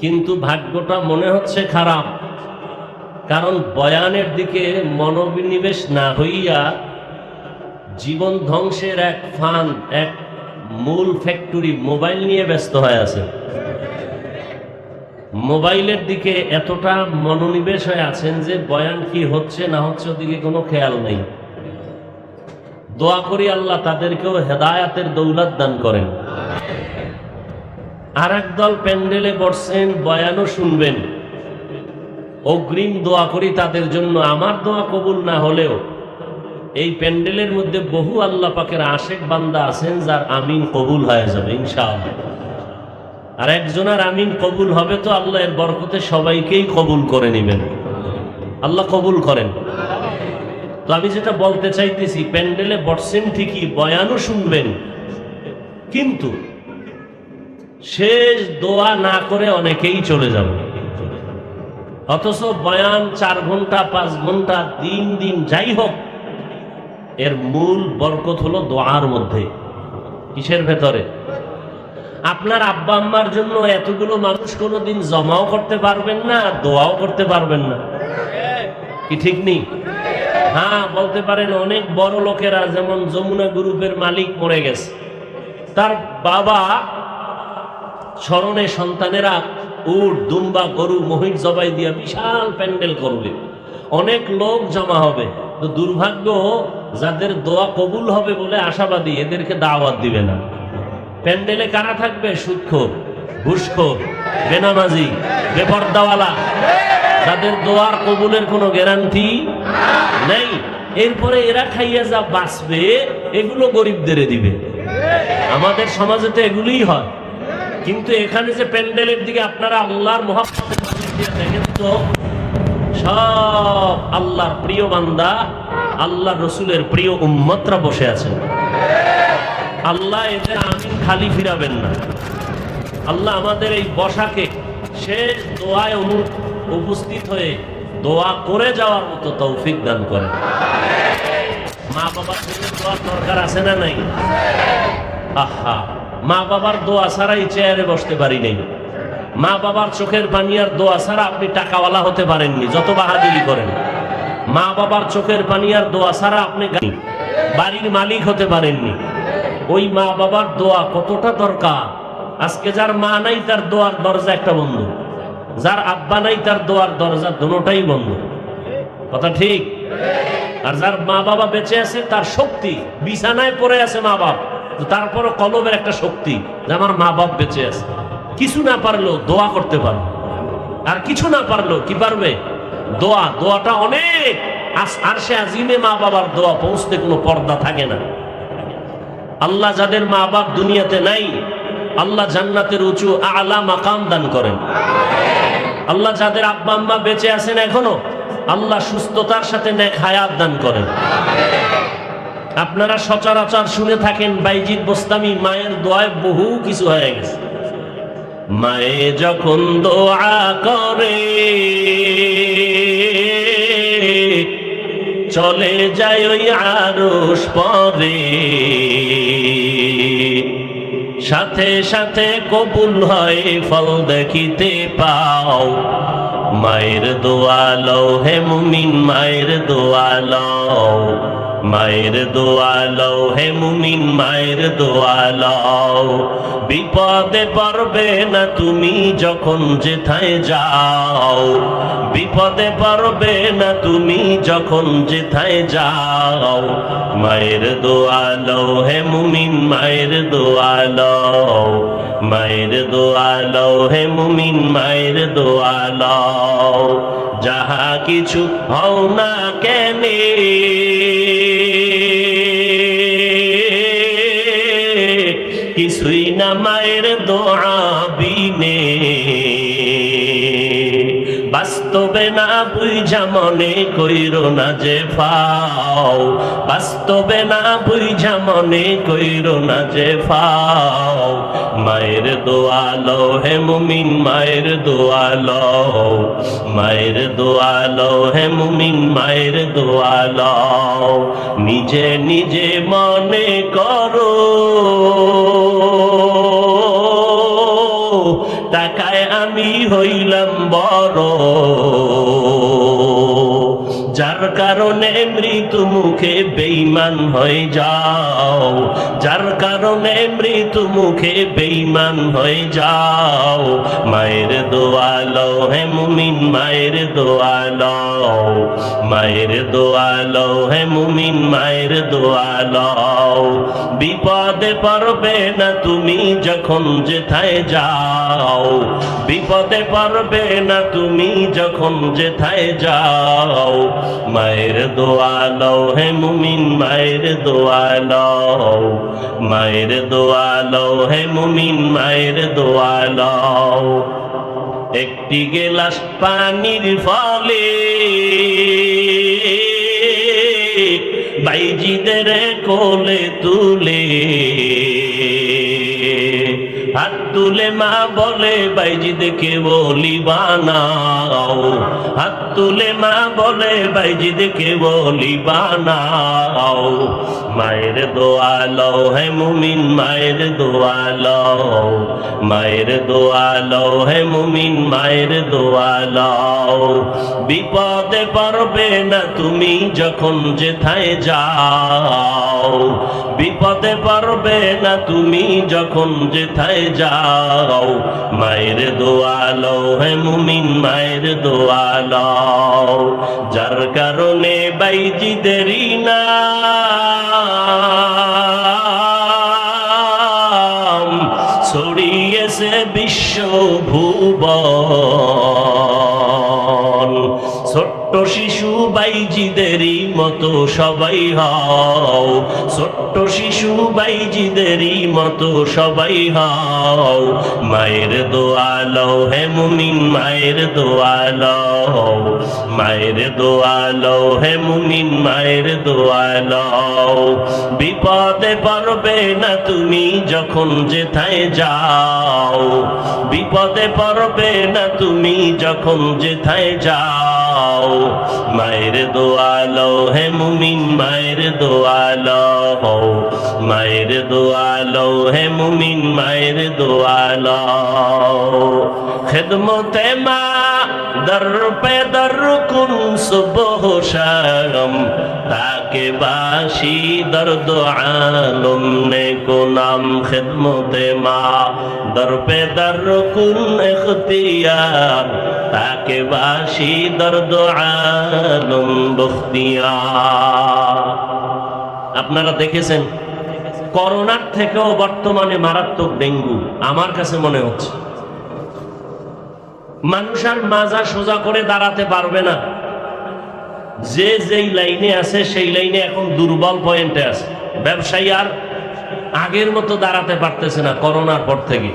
কিন্তু ভাগ্যটা মনে হচ্ছে খারাপ। কারণ বয়ানের দিকে মনোবিনিবেশ না হইয়া জীবন ধ্বংসের এক ফান্ড, এক মূল ফ্যাক্টরি মোবাইল নিয়ে ব্যস্ত হয়ে আছে। মোবাইলের দিকে এতটা মনোনিবেশ হয়ে আছেন যে বয়ান কি হচ্ছে না হচ্ছে ওদিকে কোনো খেয়াল নেই। দোয়া করি আল্লাহ তাদেরকেও হেদায়াতের দৌলত দান করেন। আর একদল প্যান্ডেলে বসছেন, বয়ানও শুনবেন। অগ্রিম দোয়া করি তাদের জন্য। আমার দোয়া কবুল না হলেও এই প্যান্ডেলের মধ্যে বহু আল্লাহ পাকের আশেক বান্দা আছেন যার আমিন কবুল হয়ে যাবে ইনশাআল্লাহ। আর একজনের আমিন কবুল হবে তো আল্লাহ এর বরকতে সবাইকেই কবুল করে নেবেন। আল্লাহ কবুল করেন। তো আমি যেটা বলতে চাইতেছি, প্যান্ডেলে বসছেন ঠিকই, বয়ানও শুনবেন, কিন্তু শেষ দোয়া না করে অনেকেই চলে যাবে। অথচ বয়ান 4 ঘন্টা 5 ঘন্টা 3 দিন যাই হোক, এর মূল বরকত হলো দোয়ার মধ্যে। কিসের ভেতরে? আপনার আব্বা আম্মার জন্য এতগুলো মানুষ কোনোদিন জমাও করতে পারবেন না, দোয়াও করতে পারবেন না, কি ঠিক নেই? হ্যাঁ, বলতে পারেন অনেক বড় লোকেরা, যেমন যমুনা গ্রুপের মালিক মরে গেছে, তার বাবা স্মরণে সন্তানেরা উট, দুম্বা, গরু, মহিষ জবাই দিয়া বিশাল প্যান্ডেল করবে, অনেক লোক জমা হবে। তো দুর্ভাগ্য, যাদের দোয়া কবুল হবে বলে আশাবাদী, এদেরকে দাওয়াত দিবে না। প্যান্ডেলে কারা থাকবে? সুদখোর, ঘুষখোর, বেনামাজি, বেপর্দাওয়ালা, যাদের দোয়ার কবুলের কোনো গ্যারান্টি নেই। এরপরে এরা খাইয়া যা বাঁচবে, এগুলো গরিবদের দিবে। আমাদের সমাজে তো এগুলোই হয়। কিন্তু এখানে যে প্যান্ডেলের দিকে আপনারা আল্লাহর মহব্বতের দিয়ে দেখেন তো, সব আল্লাহর প্রিয় বান্দা, আল্লাহ রসুলের প্রিয় উম্মতরা বসে আছেন। আল্লাহ এদের আমিন খালি ফিরাবেন না। আল্লাহ আমাদের এই বসাকে শেষ দোয়ায় উপস্থিত হয়ে দোয়া করে যাওয়ার মতো তৌফিক দান করেন। মা বাবার জন্য দোয়ার দরকার আছে না নাই? আহা, মা বাবার দোয়া ছাড়াই চেয়ারে বসতে পারি নাই। মা বাবার চোখের পানি আর দোয়া ছাড়া আপনি টাকাওয়ালা হতে পারেননি, যত বাহাদুরি করেন। মা বাবার চোখের পানি আর দোয়া ছাড়া আপনি বাড়ির মালিক হতে পারেননি। ওই মা বাবার দোয়া কতটা দরকার। আজকে যার মা নাই তার দোয়ার দরজা একটা বন্ধ, যার আব্বা নাই তার দোয়ার দরজা দুটোটাই বন্ধ। কথা ঠিক? আর যার মা বাবা বেঁচে আছে তার শক্তি, বিছানায় পড়ে আছে মা বাপ, তারপরও কলবের একটা শক্তি যে আমার মা বাপ বেঁচে আছে। কিছু না পারলেও দোয়া করতে পারবে, আর কিছু না পারলেও কি পারবে? দোয়া। দোয়াটা অনেক, আরশে আজিমে মা বাবার দোয়া পৌঁছতে কোনো পর্দা থাকে না। আল্লাহ যাদের মা বাপ দুনিয়াতে নাই, আল্লাহ জান্নাতের উঁচু আলা মাকাম দান করেন। আল্লাহ যাদের আব্বা আম্মা বেঁচে আছেন এখনো, আল্লাহ সুস্থতার সাথে নেক হায়াত দান করেন। আপনারা সচরাচর শুনে থাকেন বাইজিদ বোস্তামি মায়ের দোয়ায় বহু কিছু হয়ে গেছে। মায়ে যখন দোয়া করে চলে যায় ওই আরশ পরে, সাথে সাথে কবুল হয় ফল দেখিতে পাও। মায়ের দোয়া লও হে মুমিন, মায়ের দোয়া লও, মায়ের দোয়া লও হে মুমিন, মায়ের দোয়া লও। বিপদে পড়বে না তুমি যখন যেথায় যাও, বিপদে পড়বে না তুমি যখন যেথায় যাও। মায়ের দোয়া লও হে মুমিন, মায়ের দোয়া লও, মায়ের দোয়া লও হে মুমিন, মায়ের দোয়া লও। যাহা কিছু হও না কেনে কিছুই না মায়ের দোয়া বিনে। বাস্তবে না বুঝা মনে কইরো না যে ফাও, বাস্তবে না বুঝা মনে কইরো না যে ফাও। মায়ের দোয়া লও হে মুমিন, মায়ের দোয়া লও, মায়ের দোয়া লও হে মুমিন, মায়ের দোয়া লও। নিজে নিজে মনে করো টাকায় আমি হইলাম বড়, যার কারণে মৃত্যু মুখে বেঈমান হয়ে যাও, যার কারণে মৃত্যু মুখে বেঈমান হয়ে যাও। মায়ের দোয়া লও হে মুমিন, মায়ের দোয়া লও, মায়ের দোয়া লও হে মুমিন, মায়ের দোয়া লও। বিপদে পড়বে না তুমি যখন যেথায় যাও, বিপদে পড়বে না তুমি যখন যেথায় যাও। মায়ের দোয়া লও হে মুমিন মায়ের দোয়া লও, মায়ের দোয়া লও হে মুমিন মায়ের দোয়া লও। একটি গেলাস পানির ফলে বাইজিদের কোলে তুলে, হাত তুলে মা বলে বাইজিদকে বলি বানাও, হাত তুলে মা বলে বাইজিদকে বলি বানাও। মায়ের দোয়া লও হে মুমিন মায়ের দোয়া লও, মায়ের দোয়া লও হে মুমিন মায়ের দোয়া লও। বিপদে পারবে না তুমি যখন যেথায় যাও, বিপদে পারবে না তুমি যখন যেথায় যাও। মায়ের দোয়া লও হে মুমিন মায়ের দোয়া লও। যার কারণে বাইজিদেরই নাম ছড়িয়েছে বিশ্ব ভুবন। ছোট্ট শিশু বাইজিদেরই মতো সবাই হও, ছোট্ট শিশু বাইজিদেরই মতো সবাই হও। মায়ের দোয়া লও হে মুমিন মায়ের দোয়া লও, মায়ের দোয়া লও হে মুমিন মায়ের দোয়া লও। বিপদে পারবে না তুমি যখন যেথায় যাও, বিপদে পারবে না তুমি যখন যেথায় যাও। মায়ের দোয়া লও হে মুমিন মায়ের দোয়া লও, মায়ের দোয়া লও হে মুমিন মায়ের দোয়া লও। খিদমতে মা দর পে দর কুন সুবহ শাম, তাকে বাসি দর্দ আলম নে কো নাম। খিদমতে মা দর পে দর কুন ইখতিয়ার, তাকে বাসি দর্দ আলম বখতিয়ার। আপনারা দেখেছেন করোনার থেকেও বর্তমানে মারাত্মক ডেঙ্গু আমার কাছে মনে হচ্ছে। মানুষ আর মাজা সোজা করে দাঁড়াতে পারবে না, যে যেই লাইনে আছে সেই লাইনে এখন দুর্বল পয়েন্টে আছে। ব্যবসায়ী আর আগের মতো দাঁড়াতে পারতেছে না, করোনার পর থেকে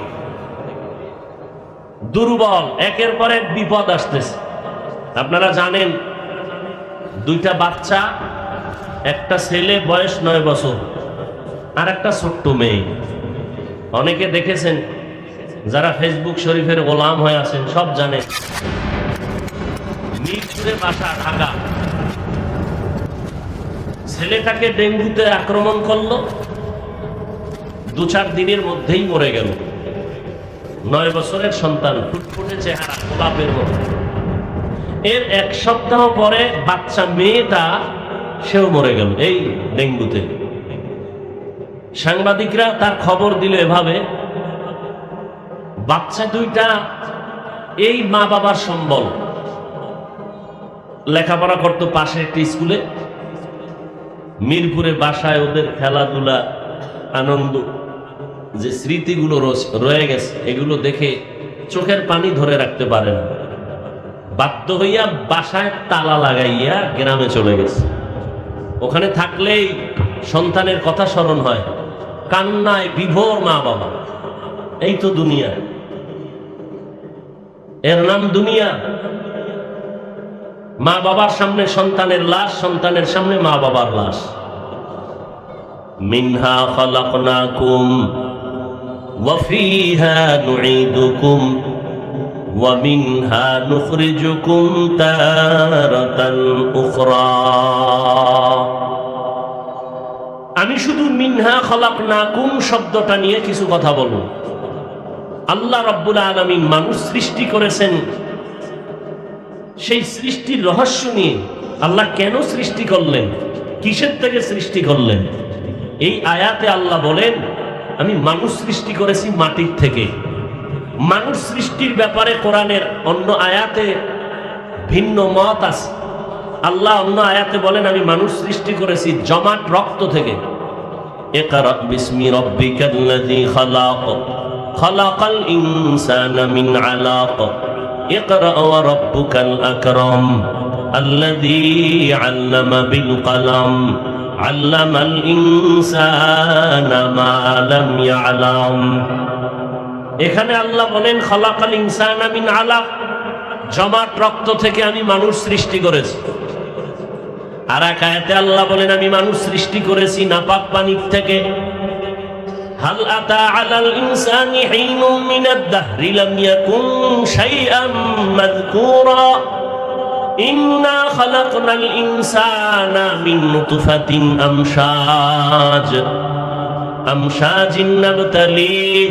দুর্বল, একের পর এক বিপদ আসতেছে। আপনারা জানেন দুইটা বাচ্চা, একটা ছেলে বয়স 9 বছর আর একটা ছোট্ট মেয়ে। অনেকে দেখেছেন, যারা ফেসবুক শরীফের গোলাম হয়ে আছেন সব জানেন। মিরপুরে বাসা, ঢাকা। ছেলেটাকে ডেঙ্গুতে আক্রমণ করলো, 2-4 দিনের মধ্যেই মরে গেল। 9 বছরের সন্তান, ফুটফুটে চেহারা, গোলাপের মতো। এর 1 সপ্তাহ পরে বাচ্চা মেয়েটা সেও মরে গেল এই ডেঙ্গুতে। সাংবাদিকরা তার খবর দিল এভাবে, বাচ্চা দুইটা এই মা বাবার সম্বল, লেখাপড়া করতো পাশে একটি স্কুলে। মিরপুরে বাসায় ওদের খেলাধুলা, আনন্দ, যে স্মৃতিগুলো রয়ে গেছে এগুলো দেখে চোখের পানি ধরে রাখতে পারে না। বাধ্য হইয়া বাসায় তালা লাগাইয়া গ্রামে চলে গেছে। ওখানে থাকলেই সন্তানের কথা স্মরণ হয়, কান্নায় বিভোর মা বাবা। এই তো দুনিয়া, এর নাম দুনিয়া। মা বাবার সামনে সন্তানের লাশ, সন্তানের সামনে মা বাবার লাশ। মিনহা খালাকনাকুম ওয়া ফিহা নুঈদুকুম ওয়া মিনহা নুখরিজুকুম তারাতান উখরা। আমি শুধু মিনহা খালাকনাকুম শব্দটা নিয়ে কিছু কথা বলবো। আল্লাহ রাব্বুল আলামিন মানুষ সৃষ্টি করেছেন, সেই সৃষ্টির রহস্য নিয়ে আল্লাহ কেন সৃষ্টি করলেন, কিসের থেকে সৃষ্টি করলেন, এই আয়াতে আল্লাহ বলেন আমি মানুষ সৃষ্টি করেছি মাটির থেকে। মানুষ সৃষ্টির ব্যাপারে কোরআনের অন্য আয়াতে ভিন্ন মত আছে। আল্লাহ অন্য আয়াতে বলেন আমি মানুষ সৃষ্টি করেছি জমাট রক্ত থেকে। ইকরা বিসমি রাব্বিকাল্লাযী খালাক, খালাকাল ইনসানা মিন আলাক, ইকরা ওয়া রাব্বুকাল আকরাম। আল্লাযী আল্লামা বিল কলম আল্লামাল ইনসানা মা লাম ইয়ালাম। এখানে আল্লাহ বলেন খালাকাল ইনসানা মিন আলাক, জমাট রক্ত থেকে আমি মানুষ সৃষ্টি করেছি। আর এক আয়াতে আল্লাহ বলেন আমি মানুষ সৃষ্টি করেছি নাপাক পানি থেকে। হাল আতা আলাল ইনসানি হিনুম মিনাদ দাহরি লাম ইয়াকুন শাইআম মাযকুরা ইন্না খালাকনাল ইনসানা মিন নুতফাতিন আমশাজিন নাবতালিহি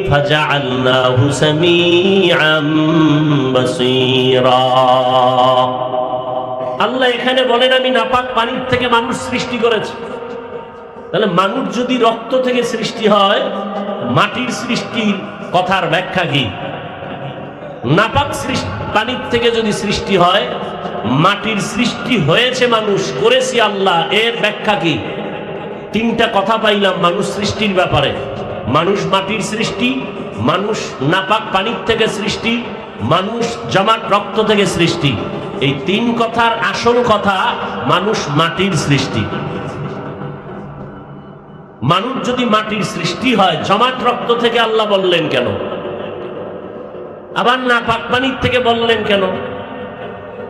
ফাজআলনাহু সামিআম বাসীরা। আল্লাহ এখানে বলেন আমি নাপাক পানির থেকে মানুষ সৃষ্টি করেছি। তাহলে মানুষ যদি রক্ত থেকে সৃষ্টি হয়, মাটির সৃষ্টির কথার ব্যাখ্যা কি? নাপাক পানির থেকে যদি সৃষ্টি হয়, মাটির সৃষ্টি হয়েছে মানুষ করেছি আল্লাহ, এর ব্যাখ্যা কি? তিনটা কথা পাইলাম মানুষ সৃষ্টির ব্যাপারে। মানুষ মাটির সৃষ্টি, মানুষ নাপাক পানির থেকে সৃষ্টি, মানুষ জমাট রক্ত থেকে সৃষ্টি। এই তিন কথার আসল কথা মানুষ মাটির সৃষ্টি। মানুষ যদি মাটির সৃষ্টি হয়, জমাট রক্ত থেকে আল্লাহ বললেন কেন? আবার নাপাক পানির থেকে বললেন কেন?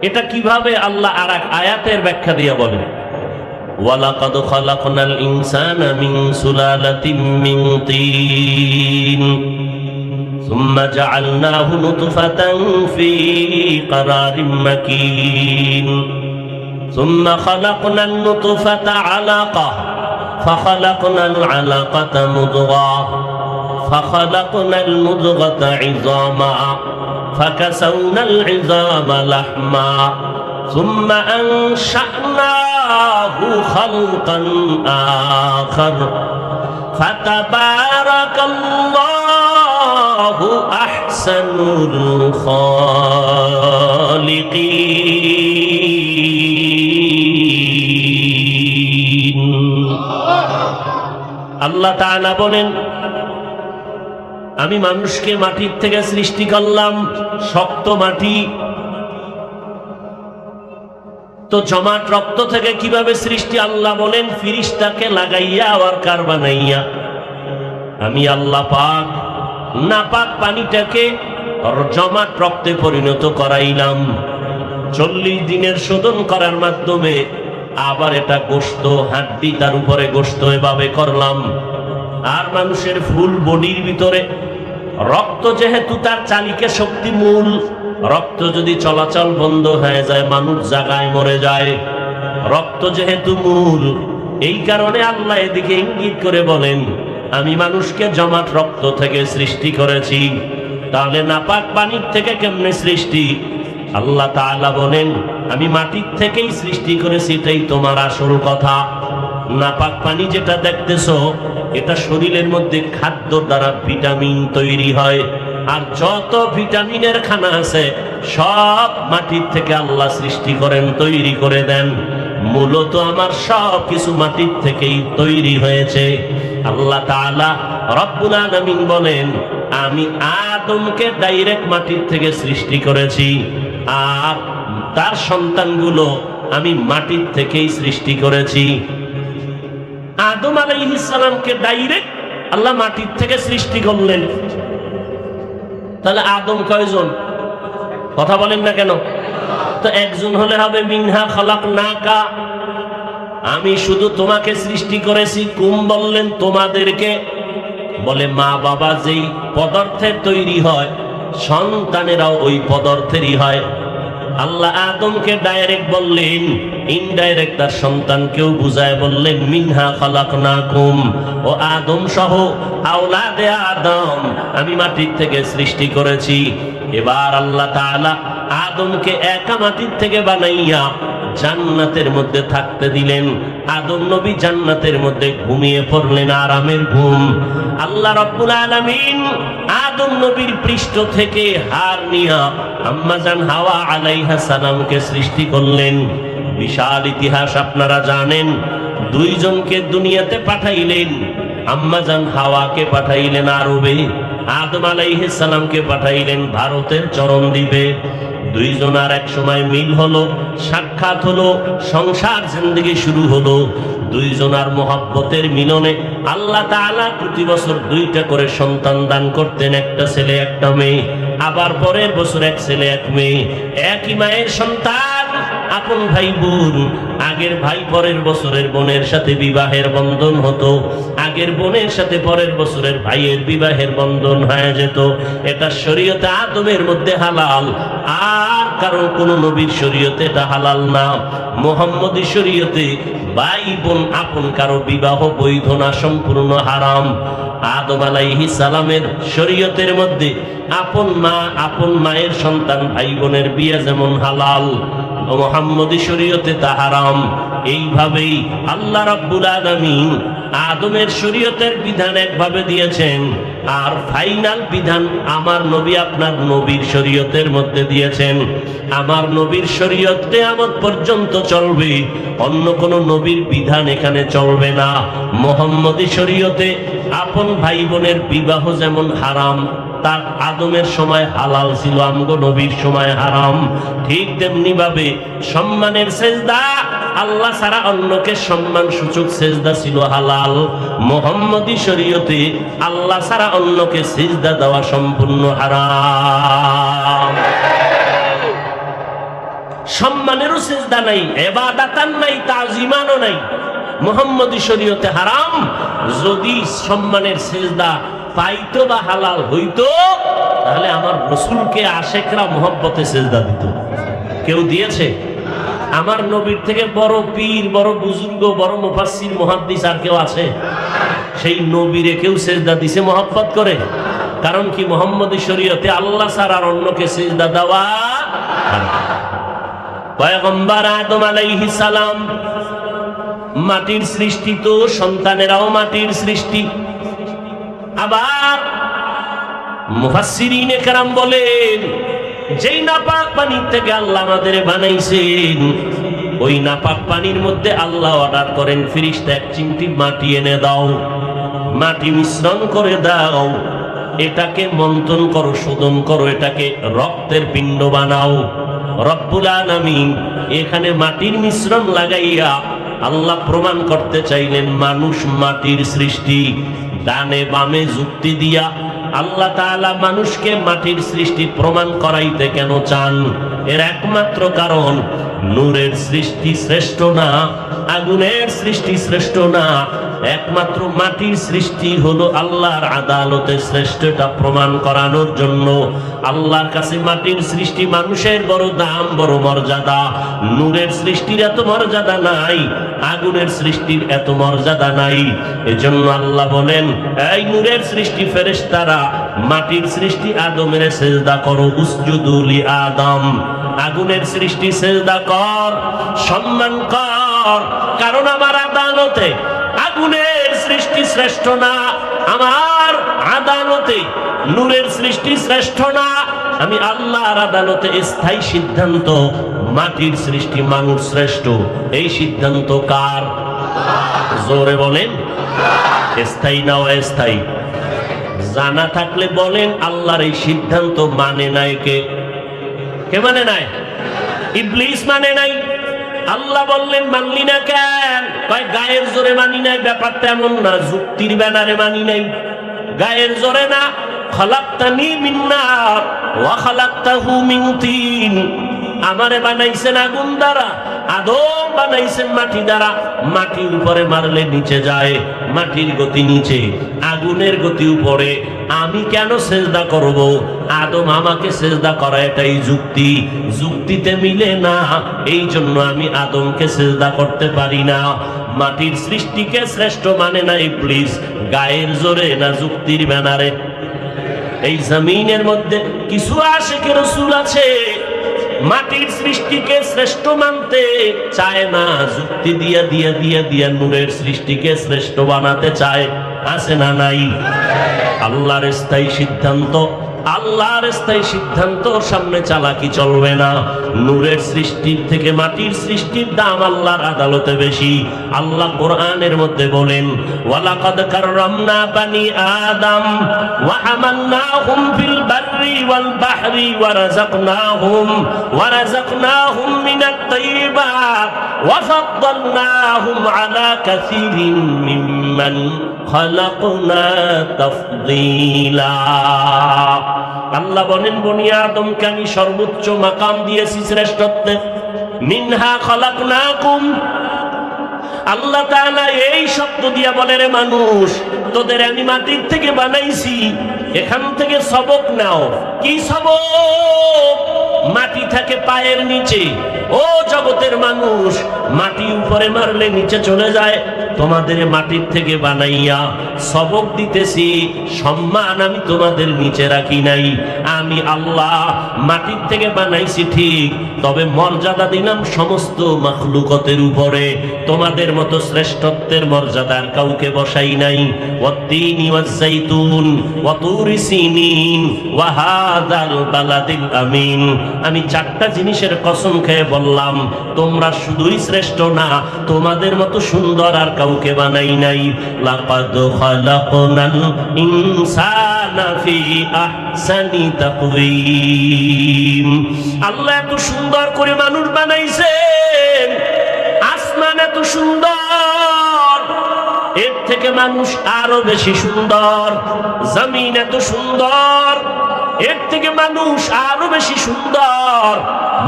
এটা কিভাবে আল্লাহ আর এক আয়াতের ব্যাখ্যা দিয়ে বলেন, ওয়ালাকাদ খালাকনাল ইনসানা মিন সুলালাতিন মিন তিন সুম্মা জাআলনাহু নুতফাতান ফি ক্বারারিম মাকিন সুম্মা খালাকনান নুতফাতা আলাকা ফাখালাকনাল আলাকাতা মুদগাহ ফাখালাকনাল মুদগাতা ইযামা ফাকাসাওনাল ইযামা লাহমা সুম্মা আনশা'নাহু খালকান আখার ফাতাবারাকাল্লাহু আহসানুল খালিকিন। আল্লাহ তাআলা বলেন আমি মানুষকে মাটির থেকে সৃষ্টি করলাম, শক্ত মাটি। তো জমাট রক্ত থেকে কিভাবে সৃষ্টি? আল্লাহ বলেন ফিরিস্তাকে লাগাইয়া আবার কার বানাইয়া আমি আল্লাহ পাক নাপাক পানিটাকে জমাট রক্তে পরিণত করাইলাম। 40 দিনের শোধন করার মাধ্যমে আবার এটা গোশত, হাড্ডি, তার উপরে গোশত এভাবে করলাম। আর মানুষের ফুল বডির ভিতরে রক্ত, যেহেতু তার চালিকা শক্তি মূল, রক্ত যদি চলাচল বন্ধ হয়ে যায় মানুষ জায়গায় মরে যায়। রক্ত যেহেতু মূল, এই কারণে আল্লাহ এদিকে ইঙ্গিত করে বলেন আমি মানুষকে জমাট রক্ত থেকে সৃষ্টি করেছি। তাহলে নাপাক পানির থেকে কেমনে সৃষ্টি? আল্লাহ তাআলা বলেন আমি মাটির থেকেই সৃষ্টি করেছি। এটাই তোমার আসল কথা। নাপাক পানি যেটা দেখতেছো, এটা শরীরের মধ্যে খাদ্য দ্বারা ভিটামিন তৈরি হয়। আর যত ভিটামিনের খানা আছে সব মাটির থেকে আল্লাহ সৃষ্টি করেন, তৈরি করে দেন। মূলত আমার সব কিছু মাটির থেকেই তৈরি হয়েছে। আল্লাহ তাআলা রব্বুল আলামিন বলেন আমি আদমকে ডাইরেক্ট মাটির থেকে সৃষ্টি করেছি, আর তার সন্তানগুলো আমি মাটির থেকেই সৃষ্টি করেছি। আদম আলাইহিস সালামকে ডাইরেক্ট আল্লাহ মাটির থেকে সৃষ্টি করলেন। তাহলে আদম কয়জন? কথা বলেন না কেন? তো একজন হলে হবে মিনহা খালাকনাকা, আমি শুধু তোমাকে সৃষ্টি করেছি। কুম বললেন তোমাদেরকে, বলে মা বাবা যেই পদার্থের তৈরি হয় সন্তানেরাও ওই পদার্থেরই হয়। আল্লাহ আদমকে ডাইরেক্ট বললেন, ইনডাইরেক্ট তার সন্তানকেও বুঝায় বললেন মিনহা খালাকনাকুম, ও আদম সহ আওলাদে আদম আমি মাটির থেকে সৃষ্টি করেছি। এবার আল্লাহ তাআলা আদমকে একা মাটির থেকে বানাইয়া জান্নাতের মধ্যে থাকতে দিলেন। আদম নবী জান্নাতের মধ্যে ঘুমিয়ে পড়লেন, আরামের ঘুম। আল্লাহ রাব্বুল আলামিন আদম নবীর পৃষ্ঠ থেকে হাড় নিয়া আম্মাজান হাওয়া আলাইহা সালামকে সৃষ্টি করলেন। বিশাল ইতিহাস আপনারা জানেন। দুইজনকে দুনিয়াতে পাঠাইলেন। আম্মাজান হাওয়াকে পাঠাইলেন আরবে, আদম আলাইহিস সালামকে পাঠাইলেন ভারতের চরণদ্বীপে। দুইজনার এক সময় মিল হলো, সাক্ষাৎ হলো, সংসার জিন্দেগি শুরু হলো। দুইজনার মোহাব্বতের মিলনে আল্লাহ তাআলা প্রতি বছর 2টা করে সন্তান দান করতেন, একটা ছেলে একটা মেয়ে। আবার পরের বছর এক ছেলে এক মেয়ে, একই মায়ের সন্তান, আপন ভাই বোন। আগের ভাই পরের বছরের বোনের সাথে বিবাহের বন্ধন হতো, আগের বোনের সাথে পরের বছরের ভাইয়ের বিবাহের বন্ধন হয়ে যেত। এটা শরীয়তে আদমের মধ্যে হালাল, আর কারণ কোন নবীর শরীয়তে এটা হালাল না। মুহাম্মদী শরীয়তে ভাই বোন আপন কারো বিবাহ বৈধ না, সম্পূর্ণ হারাম। আদম আলাইহিস সালামের শরীয়তের মধ্যে আপন মা আপন মায়ের সন্তান ভাই বোনের বিয়ে যেমন হালাল, মুহাম্মদী শরীয়তে তা হারাম। এইভাবেই আল্লাহ রাব্বুল আলামিন আদমের শরীয়তের বিধান একভাবে দিয়েছেন, আর ফাইনাল বিধান আমার নবী আপনার নবীর শরীয়তের মধ্যে দিয়েছেন। আমার নবীর শরীয়ত কিয়ামত পর্যন্ত চলবে, অন্য কোন নবীর বিধান এখানে চলবে না। মুহাম্মদী শরীয়তে আপন ভাই বোনের বিবাহ যেমন হারাম, তার আদমের সময় হালাল ছিল, আমগো নবীর সময় হারাম। ঠিক তেমনি ভাবে সম্মানের সেজদা, আল্লাহ ছাড়া অন্যকে সম্মান সূচক সেজদা ছিল হালাল। মুহাম্মদী শরীয়তে আল্লাহ ছাড়া অন্যকে সেজদা দেওয়া সম্পূর্ণ হারাম। সম্মানেরও সেজদা নাই, ইবাদাতান নাই, তাজিমানও নাই, মুহাম্মদী শরীয়তে হারাম। যদি সম্মানের সেজদা পাইতো বা হালাল হইতো, তাহলে আমার রাসূলকে আশেকরা মুহাব্বতে সেজদা দিত। কেউ দিয়েছে? আমার নবীর থেকে বড় পীর, বড় বুজুর্গ, বড় মুফাসসির, মুহাদ্দিস আর কেউ আছে? সেই নবীরে কেউ সেজদা দিছে মুহাব্বত করে? কারণ কি? মুহাম্মদী শরীয়তে আল্লাহ ছাড়া আর অন্যকে সেজদা দেওয়া হারাম। পয়গম্বর আদম আলাইহিস সালাম মাটির সৃষ্টি, তো সন্তানেরাও মাটির সৃষ্টি। আবার মুফাসসিরিনে কেরাম বলেন, যেই নাপাক পানির থেকে আল্লাহ আমাদের বানাইছেন, ওই নাপাক পানির মধ্যে আল্লাহ অর্ডার করেন, ফেরেশতা এক চিমটি মাটি এনে দাও, মাটি মিশ্রণ করে দাও, এটাকে মন্থন করো, শোধন করো, এটাকে রক্তের পিণ্ড বানাও। রব্বুল আলামিন এখানে মাটির মিশ্রণ লাগাইয়া আল্লাহ প্রমাণ করতে চাইলেন মানুষ মাটির সৃষ্টি। ডানে বামে যুক্তি দিয়া আল্লাহ তাআলা মানুষকে মাটির সৃষ্টি প্রমাণ করাইতে কেন চান? এর একমাত্র কারণ, নূরের সৃষ্টি শ্রেষ্ঠ না, আগুনের সৃষ্টি শ্রেষ্ঠ না, একমাত্র মাটির সৃষ্টি হলো আল্লাহর আদালতে শ্রেষ্ঠ। এটা প্রমাণ করানোর জন্য আল্লাহর কাছে মাটির সৃষ্টি মানুষের বড় দাম, বড় মর্যাদা। নূরের সৃষ্টির এত মর্যাদা নাই, আগুনের সৃষ্টির এত মর্যাদা নাই। এজন্য আল্লাহ বলেন, এই নূরের সৃষ্টি ফেরেশতারা, মাটির সৃষ্টি আদমের সেজদা করো, উসজুদু লি আদম। আগুনের সৃষ্টি সেজদা কর, সম্মান কর, কারণ আমার আদালতে আগুনের সৃষ্টি শ্রেষ্ঠ না, আমার আদালতে নূরের সৃষ্টি শ্রেষ্ঠ না। আমি আল্লাহর আদালতে স্থায়ী সিদ্ধান্ত, মাটির সৃষ্টি মানুষ শ্রেষ্ঠ। এই সিদ্ধান্ত কার? জোরে বলেন, স্থায়ী না অস্থায়ী? জানা থাকলে বলেন, আল্লাহর এই সিদ্ধান্ত মানে নাই কে? কে মানে নাই? ইবলিস মানে নাই। আল্লাহ বললেন, মানলি না কেন? কয় গায়ের জোরে মানি নাই। ব্যাপারটা এমন না, যুক্তির ব্যানারে মানি নাই, গায়ের জোরে না। খালাকতানি মিন নার ওয়া খালাকতাহু মিন তিন। আমারে বানাইছেন আগুন দ্বারা, আদম বানাইছেন মাটি দ্বারা। মাটির উপরে মারলে নিচে যায়, মাটির গতি নিচে, আগুনের গতি উপরে। আমি কেন সেজদা করব? আদম আমাকে সেজদা করা, এটাই যুক্তি। যুক্তিতে মিলে না, এই জন্য আমি আদমকে সেজদা করতে পারি না। মাটির সৃষ্টিকে শ্রেষ্ঠ মানে না ইবলিস, গায়ের জোরে না যুক্তির ব্যানারে। এই জমিনের মধ্যে কিছু আশিকে রাসূল আছে, মাটির সৃষ্টিকে শ্রেষ্ঠ মানতে চায় না, যুক্তি দিয়া দিয়া দিয়া দিয়া নূরের সৃষ্টিকে শ্রেষ্ঠ বানাতে চায়। আছে না নাই? আল্লাহর স্থায়ী সিদ্ধান্ত, আল্লাহর স্থায়ী সিদ্ধান্ত সামনে চালাকি চলবে না। নূরের সৃষ্টির থেকে মাটির সৃষ্টির দাম আল্লাহর আদালতে বেশি। আল্লাহ কোরআনের মধ্যে বলেন, ওয়ালাকাদ কাররামনা বানি আদম ওয়া হামালনাহুম ফিল বাররি বাররি ওয়াল বাহরি ওয়ারাযাকনাহুম মিনাত তাইয়্যিবাত ওয়া ফাদ্দালনাহুম আলা কাসীরিন মিম্মান খালাকনা তাফদীলা। আল্লাহ বলেন, বনি আদমকে আমি সর্বোচ্চ মাকাম দিয়েছি, শ্রেষ্ঠত্বের। মিনহা খালাকনাকুম, আল্লাহ তাআলা এই শব্দ দিয়া বলে, রে মানুষ, তোদের আমি মাটির থেকে বানাইছি, এখান থেকে সবক নাও। কি সবক? মাটি থাকে পায়ের নিচে। ও জগতের মানুষ, মাটি উপরে মারলে নিচে চলে যায়। তোমাদের মাটির থেকে বানাইয়া সবক দিতেছি, সম্মান আমি তোমাদের নিচে রাখি নাই। আমি আল্লাহ মাটির থেকে বানাইছি ঠিক, তবে মর্যাদা দিলাম সমস্ত মাখলুকতের উপরে। তোমাদের মতো শ্রেষ্ঠত্বের মর্যাদার কাউকে বসাই নাই। ওয়াত্তিনি ওয়াজ্জাইতুন ওয়া তুরি সিনিন ওয়া হাযাল বালাদিল আমিন। আমি চারটা জিনিসের কসম খেয়ে বললাম, তোমরা শুধুই শ্রেষ্ঠ না, তোমাদের মতো সুন্দর আর কাউকে বানাই নাই। লাকাদ খালাকনাল ইনসানা ফি আহসানি তাকওয়িম। আল্লাহ এত সুন্দর করে মানুষ বানাইছেন, আসমান এত সুন্দর, এর থেকে মানুষ আরো বেশি সুন্দর। জমিন এত সুন্দর, এর থেকে মানুষ আরো বেশি সুন্দর।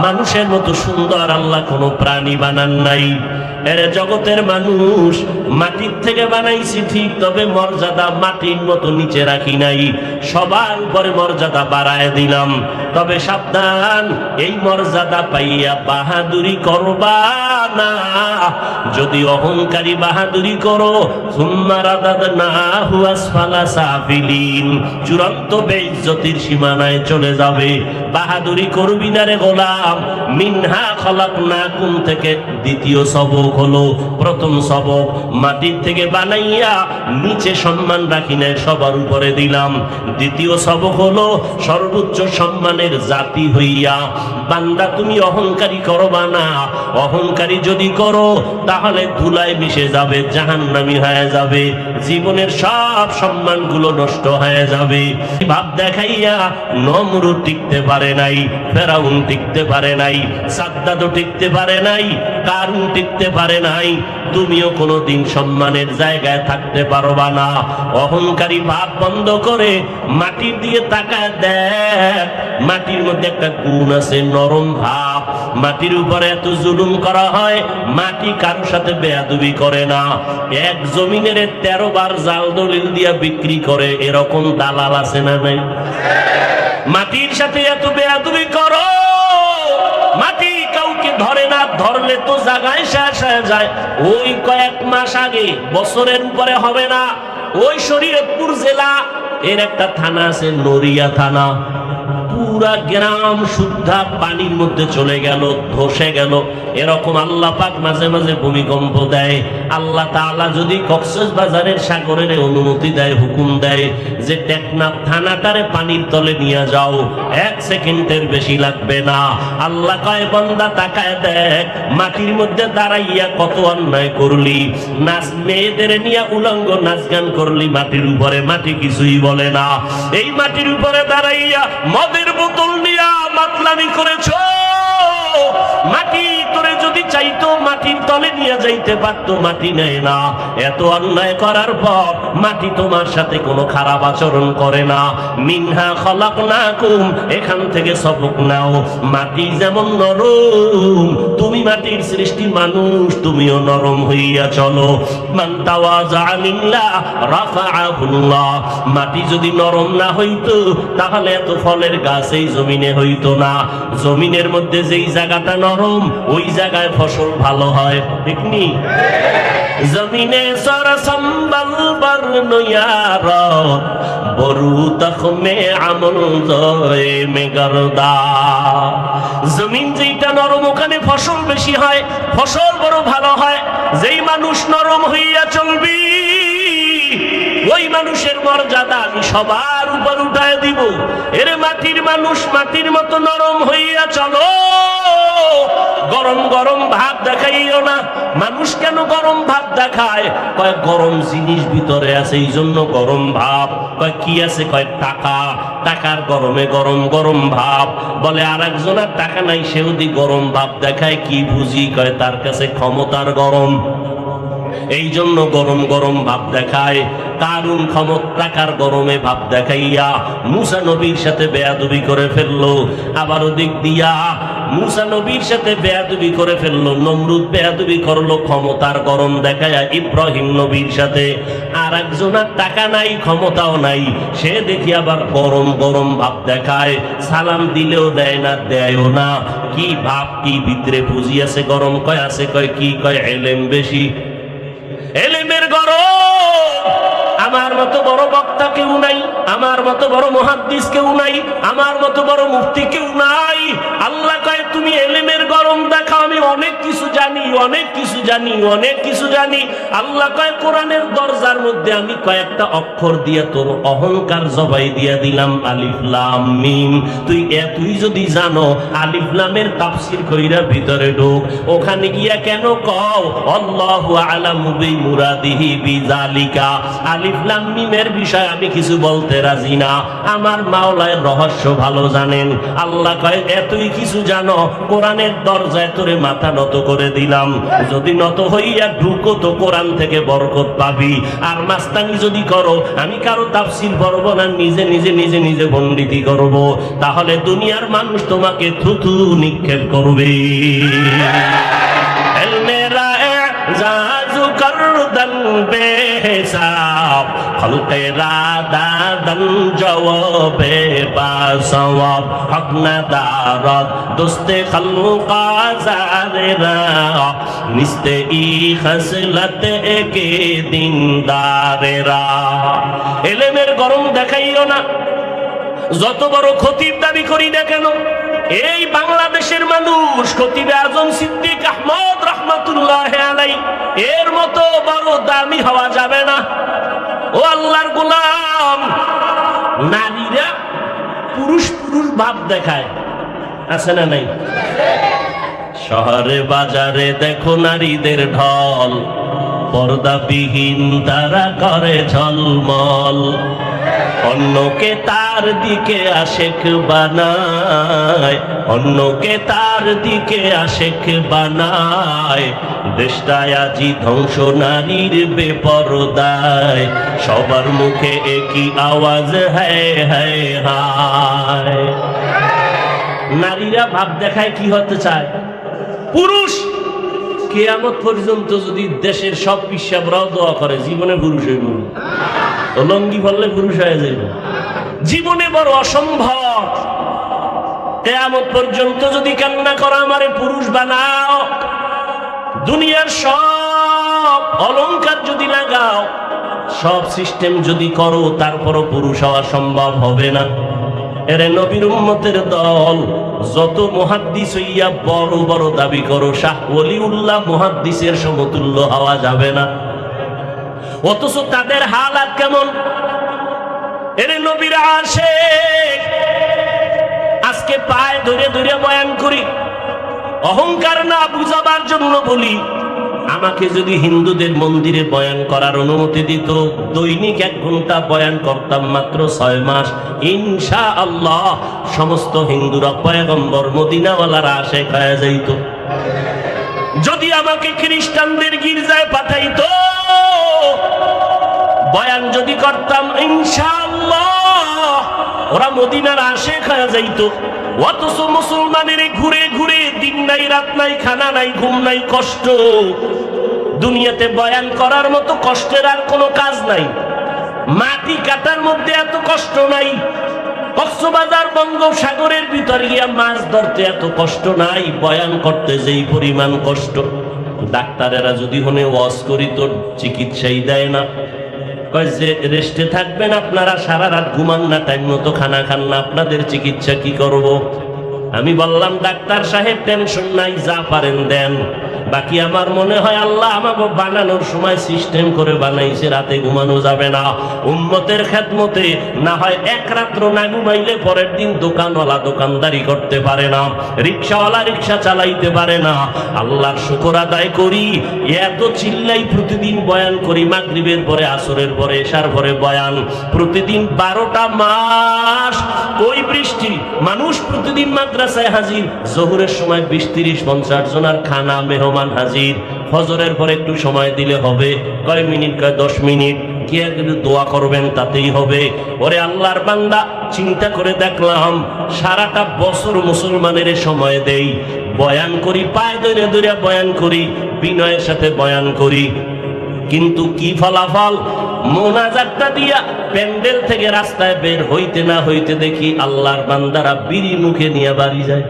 মানুষের মতো সুন্দর আল্লাহ কোনো প্রাণী বানান নাই। এর জগতের মানুষ মাটির থেকে বানাইছি ঠিক, তবে মর্যাদা মাটির মতো নিচে রাখি নাই, সবার উপরে মর্যাদা বাড়ায় দিলাম। তবে সাবধান, এই মর্যাদা পাইয়া বাহাদুরি করবা না। যদি অহংকারী বাহাদুরি করো, সুম্মা রাদাদনাহু আসফালা সাফিলিন, চূড়ান্ত বেইজ্জতির সীমানায় চলে যাবে। বাহাদুরি করবি না রে গোলাম। মিনহা খালাকনাকুম থেকে দ্বিতীয় সবক হলো, প্রথম সবক মাটির থেকে বানাইয়া নিচে সম্মান রাখি নাই, সবার উপরে দিলাম। দ্বিতীয় সবক হলো সর্বোচ্চ সম্মানের জাতি হইয়া বান্দা তুমি অহংকারী করবা না। অহংকারী যদি করো তাহলে ধুলায় মিশে যাবে, জাহান্নামী হয়ে যাবে, জীবনের সব সম্মানগুলো নষ্ট হয়ে যাবে। ভাব দেখাইয়া নমরুদ টিকতে পারে নাই, ফেরাউন টিকতে পারে নাই, সাদ্দাদও টিকতে পারে নাই, কারুন টিকতে পারে নাই। তুমিও কোনোদিন সম্মানের জায়গায় থাকতে পারবা না। অহংকারী ভাব বন্ধ করে মাটির দিয়ে তাকায় দেখ, মাটির মধ্যে একটা গুণ আছে, নরম ভাব। মাটির উপরে এত জুলুম করা হয়, মাটি কারোর সাথে বেয়াদবি করে না। এক জমিনের 13 বার জাল দলিল দিয়া বিক্রি করে, এরকম দালাল আছে না নাই? মাটির সাথে এত বেয়াদবি করো, মাটি কাউকে ধরে না, ধরলে তো জায়গায় শেষ হয়ে যায়। ওই কয়েক মাস আগে, বছরের উপরে হবে না, ওই শরীয়তপুর জেলা এর একটা থানা আছে, নড়িয়া থানা, পুরা গ্রাম শুদ্ধা পানির মধ্যে চলে গেল, ধসে গেল। এরকম আল্লাহ পাক মাঝে মাঝে ভূমিকম্প দেয়। আল্লাহ তাআলা যদি কক্সবাজারের সাগরের অনুমতি দেয়, হুকুম দেয় যে টেকনাফ থানাটারে পানির তলে নিয়ে যাও, 1 সেকেন্ডের বেশি লাগবে না। আল্লাহ কয়, বান্দা তাকায় দেখ, মাটির মধ্যে দাঁড়াইয়া কত অন্যায় করলি, নাচ মেয়েদের নিয়ে উলঙ্গ নাচ গান করলি মাটির উপরে, মাটি কিছুই বলে না। এই মাটির উপরে দাঁড়াইয়া মদের বোতল নিয়া মাতলামি করেছো, মাটি তোরে যদি চাইতো মাটির তলে নিয়ে যাইতে পারতো, মাটি নেয় না। এত অন্যায় করার পর মাটি তোমার সাথে কোনো খারাপ আচরণ করে না। মিনহা খালাকনাকুম, এখান থেকে সবক নাও। মাটি যেমন নরম, তুমি মাটির সৃষ্টি মানুষ, তুমিও নরম হইয়া চলো। মান তাওয়াজা লিল্লাহ রাফাআহুল্লাহ। মাটি যদি নরম না হইতো তাহলে এত ফলের গাছ এই জমিনে হইতো না। জমিনের মধ্যে যেই জায়গাটা নরম, ওই জায়গায় ফসল ভালো হয়, ঠিক নি? জমিনে সরা সম্বল বর্ণয়ার বরু তখমে আমল জয়ে মেগরদা। জমিন যেটা নরম, ওখানে ফসল বেশি হয়, ফসল বড় ভালো হয়। যেই মানুষ নরম হইয়া চলবি, ওই মানুষের মর্যাদা আমি সবার উপর উঠায় দিব। এর মাটির মানুষ, মাটির মতো নরম হইয়া চলো। গরম গরম ভাব দেখাইও না। মানুষ কেন গরম ভাব দেখায়? কয় গরম জিনিস ভিতরে আছে, এই জন্য গরম ভাব। কয় কি আছে? কয় টাকা। টাকার গরমে গরম গরম ভাব। বলে আর একজনের টাকা নাই, সেও দি গরম ভাব দেখায়। কি বুঝি? কয় তার কাছে ক্ষমতার গরম, এই জন্য গরম গরম ভাব দেখায়। কারুন টাকার গরমে ভাব দেখাইয়া মুসা নবীর সাথে বেয়াদবি করে ফেললো। আবার ওদিক দিয়া মুসা নবীর সাথে বেয়াদবি করে ফেললো। নমরুদ বেয়াদবি করলো ক্ষমতার গরম দেখায়া ইব্রাহিম নবীর সাথে। আর একজনের টাকা নাই, ক্ষমতাও নাই, সে দেখি আবার গরম গরম ভাব দেখায়। সালাম দিলেও দেয় না, দেয়ও না। কি ভাব, কি ভিতরে পুঁজি আছে গরম? কয় আছে। কয় কি? কয় এলেম বেশি, এলেমের গরম। আমার মতো বড় বক্তা কেউ নাই, আমার মতো বড় মুহাদ্দিস কেউ নাই, আমার মতো বড় মুফতি কেউ নাই। আল্লাহ কয় তুমি এলেমের গরম দেখাও, আমি অনেক কিছু জানি, অনেক কিছু জানি, অনেক কিছু জানি। আল্লাহ কয় কোরআনের দরজার মধ্যে আমি কয়েকটা অক্ষর দিয়ে তোর অহংকার জবাই দিয়া দিলাম, আলিফ লাম মিম। তুই যদি জানো আলিফ লামের তাফসীর কইরা ভিতরে ঢোক। ওখানে গিয়া কেন কও আল্লাহু আলামু বিমুরাদিহি বিযালিকা? আলিফ লাম মিমের বিষয় আমি কিছু বলতে রাজি না, আমার মাওলার রহস্য ভালো জানেন। আল্লাহ কয় এতই কিছু জানো, কোরআনের দরজায় তোরে মাথা নত করে দিলাম। যদি নত হইয়া ঢুকো তো কোরআন থেকে বরকত পাবি। আর মাস্তানি যদি করো, আমি কারো তাফসীর পড়ব না, নিজে নিজে নিজে নিজে পণ্ডিতি করব, তাহলে দুনিয়ার মানুষ তোমাকে থুথু নিক্ষেপ করবে। এলমেরা জাজু করদন বেহিসাব, খলকেরা দাদন জওয়াবে বাসওয়াব, হক না দারদ দোস্তে খলকা জারেরা, নিস্তে ই খসলত একে দিনদারেরা। এলেমের গরম দেখাইও না। যত বড় খতিব দাবি করি না কেন, এই বাংলাদেশের মানুষ খতিবে আজম সিদ্দিক আহমদ রহমাতুল্লাহ আলাইহি এর মতো বড় দামি হওয়া যাবে না। ও আল্লাহর গোলাম, নারীরা পুরুষ পুরুষ ভাব দেখায়, আছে না নাই? শহরে বাজারে দেখো নারীদের ঢল, পর্দাবিহীন তারা করে ঝলমল। অন্যকে তার দিকে আশেক বানায়, অন্যকে তার দিকে আশেক বানায়। দেশটায় আজি ধ্বংস নারীর বেপরদায়, সবার মুখে একই আওয়াজ হ্যায় হ্যায় হায়। নারীরা ভাব দেখায় কি হতে চায়? পুরুষ। কিয়ামত পর্যন্ত যদি দেশের সব পিসাবরাও দোয়া করে জীবনে পুরুষ হইব, লঙ্গি ফললে পুরুষ হয়ে যাইব, জীবনে বড় অসম্ভব। কিয়ামত পর্যন্ত যদি কান্না করা আমারে পুরুষ বানাও, দুনিয়ার সব অলংকার যদি লাগাও, সব সিস্টেম যদি করো, তারপরও পুরুষ হওয়া সম্ভব হবে না। এরে নবীর উম্মতের দল, যত মুহাদ্দিস হইয়া বড় বড় দাবি করো, শাহ ওলিউল্লাহ মুহাদ্দিসের সমতুল্য হওয়া যাবে না। অথচ তাদের হালাত কেমন? এরে নবীর আশিক, আজকে পায়ে ধরে ধরে বয়ান করি, অহংকার না বুঝাবার জন্য বলি। আমাকে যদি হিন্দুদের মন্দিরে বয়ান করার অনুমতি দিত, দৈনিক 1 ঘন্টা বয়ান করতাম, মাত্র 6 মাস, ইনশাআল্লাহ সমস্ত হিন্দুরা পয়গম্বর মদিনাওয়ালারা আশিক হয়ে যাইত। যদি আমাকে খ্রিস্টানদের গির্জায় পাঠাইতো, বয়ান যদি করতাম, ইনশাআল্লাহ ওরা মদিনার আশিক হয়ে যাইত। অথচ মুসলমানের ঘুরে ঘুরে দিন নাই রাত নাই, খানা নাই ঘুম নাই, কষ্ট। দুনিয়াতে বয়ান করার মতো কষ্টের আর কোনো কাজ নাই। মাটি কাটার মধ্যে এত কষ্ট নাই, কক্সবাজার বঙ্গোপসাগরের ভিতর গিয়া মাছ ধরতে এত কষ্ট নাই, বয়ান করতে যেই পরিমাণ কষ্ট। ডাক্তারেরা যদি হনে ওয়াজ করি তো চিকিৎসাই দেয় না, কয় যে রেস্টে থাকবেন আপনারা, সারা রাত ঘুমান না, টাইম মতো খানা খান না, আপনাদের চিকিৎসা কি করব? আমি বললাম ডাক্তার সাহেব টেনশন নাই, যা পারেন দেন, বাকি আমার মনে হয় আল্লাহ আমাকে বানানোর সময় সিস্টেম করে বানাইছে, রাতে ঘুমানো যাবে না, উম্মতের খেদমতে না হয় এক রাত্র না ঘুমাইলে পরের দিন দোকানওয়ালা দোকানদারি করতে পারে না, রিক্সাওয়ালা রিক্সা চালাইতে পারে না। আল্লাহর শুকর আদায় করি, এত চিল্লাই প্রতিদিন বয়ান করি, মাগরিবের পরে আসরের পরে এশার পরে বয়ান, প্রতিদিন 12টা মাস ওই বৃষ্টি, মানুষ প্রতিদিন মাদ্রাসায় হাজির, জোহরের সময় 20-30-50 জনের খানা মেহমান হাজির, ফজরের পরে একটু সময় দিলে হবে, কয় মিনিট, কয় 10 মিনিট, কে একটু দোয়া করবেন তাতেই হবে। ওরে আল্লাহর বান্দা, চিন্তা করে দেখলাম সারাটা বছর মুসলমানের সময় দেই, বয়ান করি, পায়ে ধরে ধরে বয়ান করি, বিনয়ের সাথে বয়ান করি, কিন্তু কি ফলাফল? মোনাজাতটা দিয়া প্যান্ডেল থেকে রাস্তায় বের হইতে না হইতে দেখি আল্লাহর বান্দারা বিড়ি মুখে নিয়ে বাড়ি যায়।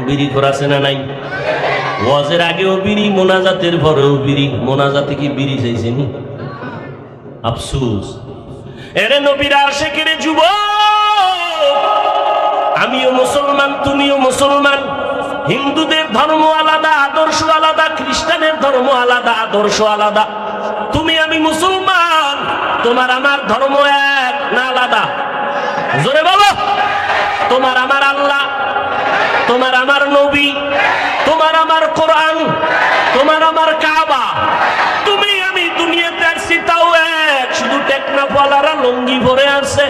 বিড়ি করাছে না নাই? ওয়াজের আগেও বিড়ি, মোনাজাতের পরেও বিড়ি। মোনাজাতে কি বিড়ি চাইছেনি? আফসোস। এরে নবীর আশিকের যুবক, আমিও মুসলমান, তুমিও মুসলমান, হিন্দুদের ধর্ম আলাদা, আদর্শ আলাদা, খ্রিস্টানের ধর্ম আলাদা, আদর্শ আলাদা। তুমি আমি মুসলমান, তোমার আমার ধর্ম এক না আলাদা? জোরে বলো। তোমার আমার আল্লাহ, তোমার আমার নবী, তোমার আমার কোরআন, তোমার আমার কাবা। তুমি আমি দুনিয়াতে আসছি তাও এক, শুধু টেকনাফওয়ালারা লুঙ্গি পরে আসছে,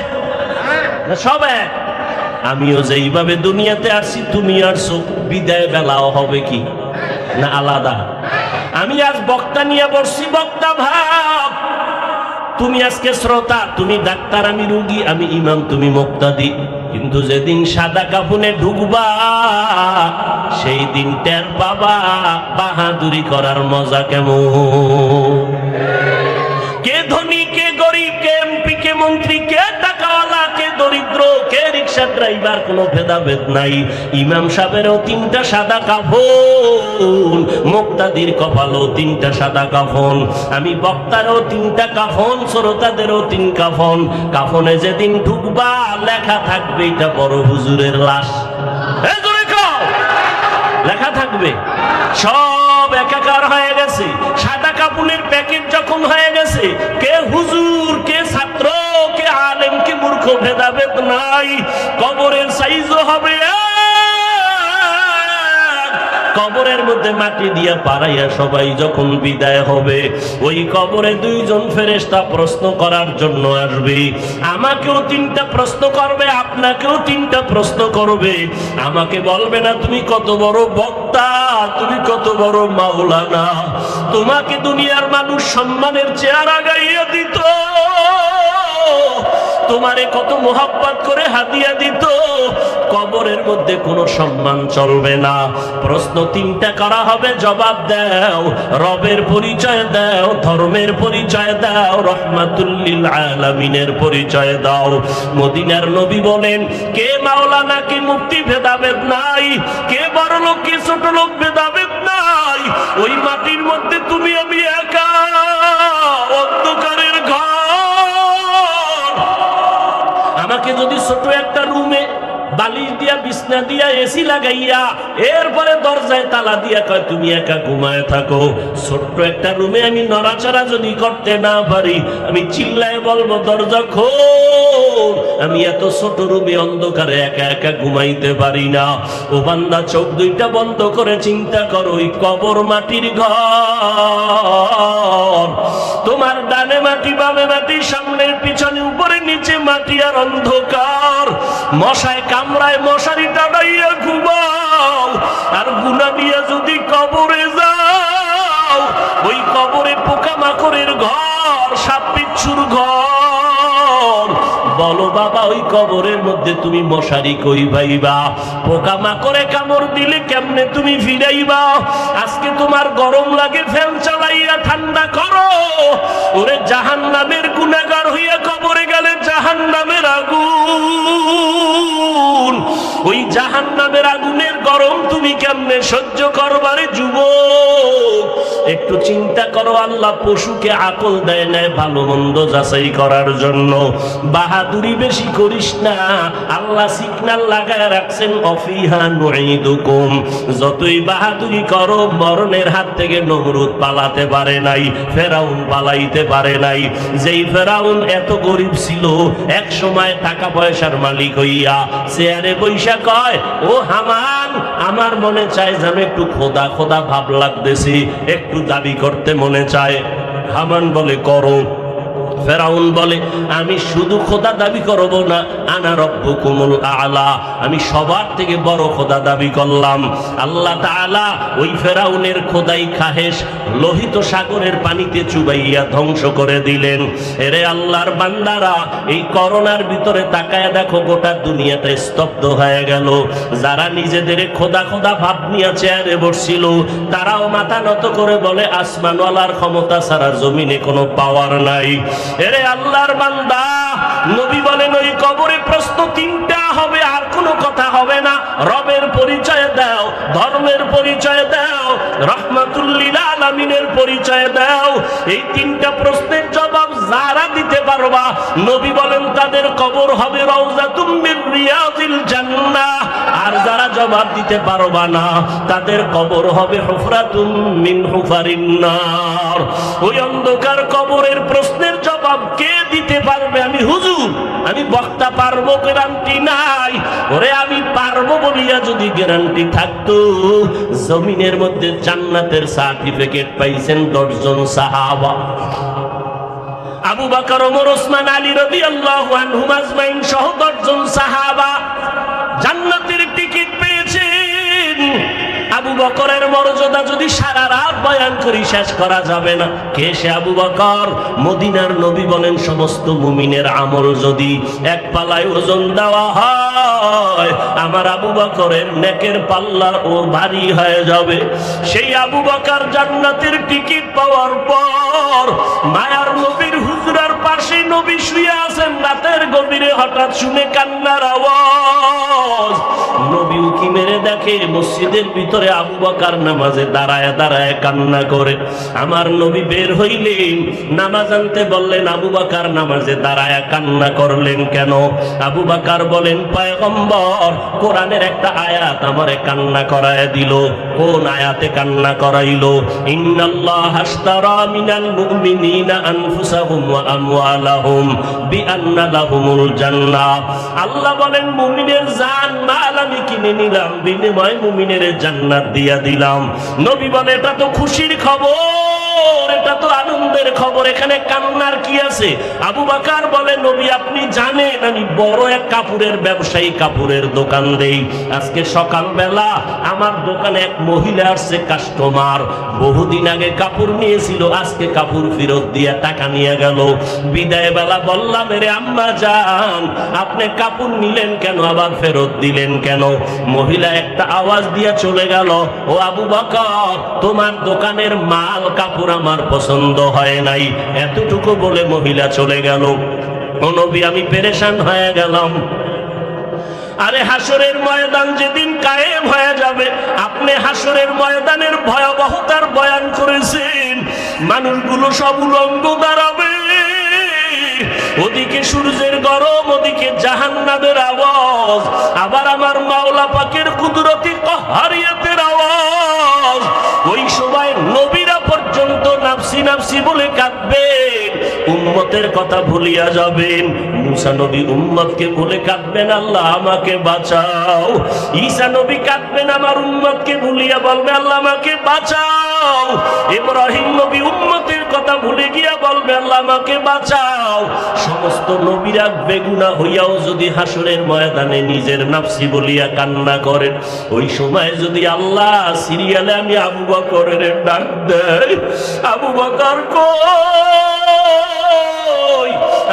সব এক। আমিও যেইভাবে দুনিয়াতে আসছি তুমি আসছো, বিদায় বেলাও হবে কি না আলাদা? আমি আজ বক্তা নিয়ে বসছি, বক্তা ভাব, তুমি আজকে শ্রোতা, তুমি ডাক্তার, আমি রুগী, আমি ইমাম, তুমি মুক্তাদি। কিন্তু যেদিন সাদা কাফনে ঢুকবা সেই দিন টের পাবা বাহাদুরি করার মজা কেমন। কে ধনী, কে গরিব, কে এমপি, কে মন্ত্রী, কে টাকাওয়ালা, কে দরিদ্র, কে রিক্সা ড্রাইভার, কোনো ভেদাভেদ নাই। ইমাম সাহেবেরও 3টা সাদা কাফন, মুক্তাদির কপালও 3টা সাদা কাফন, আমি বক্তারও 3টা কাফন, শ্রোতাদেরও 3 কাফন। কাফনে যেদিন ঢুকবা লেখা থাকবে এটা বড় হুজুরের লাশ। লেখা থাকবে, সব একাকার হয়ে গেছে। সাদা কাপড়ের প্যাকেট যখন হয়ে গেছে, কে হুজুর, কে ছাত্র, কে আলেম, কে মূর্খ ভেদাভেদ নাই। কবরের সাইজও হবে, কবরের মধ্যে মাটি দিয়া পাড়াইয়া সবাই যখন বিদায় হবে, ওই কবরে 2 জন ফেরেশতা প্রশ্ন করার জন্য আসবে। আমাকেও 3টা প্রশ্ন করবে, আপনাকেও 3টা প্রশ্ন করবে। আমাকে বলবে না তুমি কত বড় বক্তা, তুমি কত বড় মাওলানা, তোমাকে দুনিয়ার মানুষ সম্মানের চেহারা গাইয়া দিত, তোমারে কত মোহাব্বত করে হাদিয়া দিত। কবরের মধ্যে কোনো সম্মান চলবে না। প্রশ্ন 3টা করা হবে, জবাব দাও, রবের পরিচয় দাও, ধর্মের পরিচয় দাও, রহমাতুল লিল আলামিনের পরিচয় দাও। মদিনার নবী বলেন, কে মাওলানা, কে মুফতি ভেদাভেদ নাই, কে বড় লোক, কে ছোট লোক ভেদাভেদ নাই। ওই মাটির মধ্যে তুমি আমি একা, অন্ধকারের ঘর। আমাকে যদি ছোট একটা রুমে বালিশ দিয়া, বিছনা দিয়া, এসি লাগাইয়া, এরপরে দরজায় তালা দিয়া কয় তুমি একা ঘুমায় থাকো, ছোট্ট একটা রুমে আমি নড়াচড়া যদি করতে না পারি, আমি চিল্লায় বলবো দরজা খোল, আমি এত ছোট রুমে অন্ধকারে একা একা ঘুমাইতে পারি না। ও বান্দা, চোখ 2টা বন্ধ করে চিন্তা করো, ওই কবর মাটির ঘর, তোমার ডানে মাটি, বামে মাটি, সামনের পিছনে, উপরে নিচে মাটি আর অন্ধকার। মশায় কামড়ায়, মশারি টানাইয়া ঘুমাও, আর গুনাহ নিয়ে যদি কবরে যাও, ওই কবরে পোকামাকড়ের ঘর, সাপ বিচ্ছুর ঘর। বলো বাবা, ওই কবরের মধ্যে তুমি মশারি কই পাইবা? পোকামাকড়ে কামড় দিলে কেমনে তুমি ফিরাইবা? আজকে তোমার গরম লাগে, ফ্যান চালাইয়া ঠান্ডা করো। ওরে জাহান্নামের গুনাহগার হইয়া কবরে গেলে জাহান্নামের আগুন, ওই জাহান্নামের আগুনের গরম তুমি কেমনে সহ্য করবারে যুবক? একটু চিন্তা করো, আল্লাহ পশুকে আকল দেয় না ভালো মন্দ যাচাই করার জন্য। বাহাদুরি বেশি করিস না, আল্লাহ সিগন্যাল লাগায় রাখছেন অফিহা নুঈদুকুম। যতই বাহাদুরি করো, মরণের হাত থেকে নমরুদ পালাতে পারে নাই, ফেরাউন পালাইতে পারে নাই। যেই ফেরাউন এত গরিব ছিল, এক সময় টাকা পয়সার মালিক হইয়া চেয়ারে বৈশা কয়, ও হামান, আমার মনে চায় যে আমি একটু খোদা খোদা ভাব লাগতেছি, একটু দাবি করতে মনে চায়। হামান বলে করো। ফেরাউন বলে, আমি শুধু খোদা দাবি করব না, আনা রব্বুকুমুল আলা, আমি সবার থেকে বড় খোদা দাবি করলাম। আল্লাহ তাআলা ওই ফেরাউনের খোদাই খাহেশ লোহিত সাগরের পানিতে চুবাইয়া ধ্বংস করে দিলেন। এরে আল্লাহর বান্দারা, এই করোনার ভিতরে তাকায় দেখো, গোটা দুনিয়াটা স্তব্ধ হয়ে গেল। যারা নিজেদের খোদা খোদা ভাব নিয়ে চেয়ারে বসছিল, তারাও মাথা নত করে বলে, আসমানওয়ালার ক্ষমতা ছাড়া জমিনে কোনো পাওয়ার নাই। এরে আল্লাহর বান্দা, নবী বলেন ওই কবরে প্রশ্ন তিনটা হবে, আর কোনো কথা হবে না। রবের পরিচয় দাও, ধর্মের পরিচয় দাও, রাহমাতুল লিল আলামিনের পরিচয় দাও। এই তিনটা প্রশ্নের জবাব যারা দিতে পারবা, নবী বলেন তাদের কবর হবে রাউযাতুম মিন রিয়াজিল জান্নাহ। আর যারা জবাব দিতে পারবা না, তাদের কবর হবে হুফরাতুম মিন হুফারিন নার। ওই অন্ধকার কবরের প্রশ্নের জবাব কে দিতে পারবে? আমি হুজুর, আমি বক্তা পারবো, গ্যারান্টি নাই। ওরে আমি পারবো বলিয়া যদি গ্যারান্টি থাকতো, জমিনের মধ্যে জান্নাতের সার্টিফিকেট পাইছেন 10 জন সাহাবা। আবু বকর, ওমর, ওসমান, আলী রাদিয়াল্লাহু আনহুম আজমাইন সহ 10 জন সাহাবা জান্নাতের টিকিট পেয়েছেন। আবু বকরের মর্যাদা যদি সারা রাত বয়ান করি শেষ করা যাবে না। কে সে আবু বকর? মদিনার নবী বলেন, সমস্ত মুমিনের আমল যদি এক পাল্লায় ওজন দেওয়া হয়, আমার আবু বকরের নেকের পাল্লা ও ভারী হয়ে যাবে। সেই আবু বকর জান্নাতের টিকিট পাওয়ার পর মায়ার নবীর হুজরার পাশে নবী শুয়ে আছেন। রাতের গভীরে হঠাৎ শুনে কান্নার আওয়াজ। নবী উকি মেরে দেখে মসজিদের ভিতরে আবু বকর নামাজে দাঁড়ায় দাঁড়ায় কান্না করে। আমার নবী বের হইলেন, নামাজ আনতে বললেন, আবু বকর নামাজে দাঁড়ায় কান্না করলেন কেন? আবু বকর বলেন, পয়গম্বর, কোরআনের একটা আয়াত আমারে কান্না করায় দিল। কোন আয়াতে কান্না করাইলো? ইন্নাল্লাহা আশতারা মিনাল মুমিনিনা আনফুসাহুম ওয়া আমওয়ালাহুম বিআন্না লাহুমুল জান্নাহ। আল্লাহ বলেন, মুমিনের জান মাল আমি কিনে নিলাম, বিনিময়ে মুমিনের জান্নাত দিয়া দিলাম। নবী বলে, এটা তো খুশির খবর, এটা তো আনন্দের খবর, এখানে কান্নার কি আছে? আবু বকর বলে, নবী আপনি জানেন আমি বড় এক কাপড়ের ব্যবসায়ী, কাপড়ের দোকান দেই। আজকে সকালবেলা আমার দোকানে এক মহিলা আসছে, কাস্টমার, বহুদিন আগে কাপড় নিয়েছিল, আজকে কাপড় ফেরত দিয়ে টাকা নিয়ে গেল। বিদায় বেলা বললাম, রে আম্মা জান, আপনি কাপড় নিলেন কেন, আবার ফেরত দিলেন কেন? মহিলা একটা আওয়াজ দিয়ে চলে গেল, ও আবু বকর, তোমার দোকানের মাল কাপড় আমার পছন্দ হয় নাই। এতটুকু বলে মহিলা চলে গেল। ও নবী, আমি পেরেশান হয়ে গেলাম। আরে হাসরের ময়দান যেদিন কায়েম হয়ে যাবে, আপনি হাসরের ময়দানের ভয়াবহতার বয়ান করেছেন। মানুষগুলো সব উলঙ্গ দাঁড়াবে, ওদিকে সূর্যের গরম, ওদিকে জাহান্নামের আওয়াজ, আবার আমার মাওলা পাকের কুদরতি কাহারিয়াতের আওয়াজ। ওই সময় নবীরা পর্যন্ত নাফসি নাফসি বলে কাঁদবেন, উম্মতের কথা ভুলিয়া যাবেন। মুসা নবী উম্মতকে বলে কাঁদবেন, আল্লাহ আমাকে বাঁচাও। ঈসা নবী কাঁদবেন, আমার উম্মতকে ভুলিয়া বলবে, আল্লাহ আমাকে বাঁচাও। ইব্রাহিম নবী উম্মতের কথা ভুলে গিয়া বলবে, আল্লাহ আমাকে বাঁচাও। সমস্ত নবীরা বেগুনাহ হইয়াও যদি হাসরের ময়দানে নিজের নাফসি বলিয়া কান্না করেন, ওই সময় যদি আল্লাহ সিরিয়ালে আমি আবু বকরের ডাক দেয়, আবু বকর কই?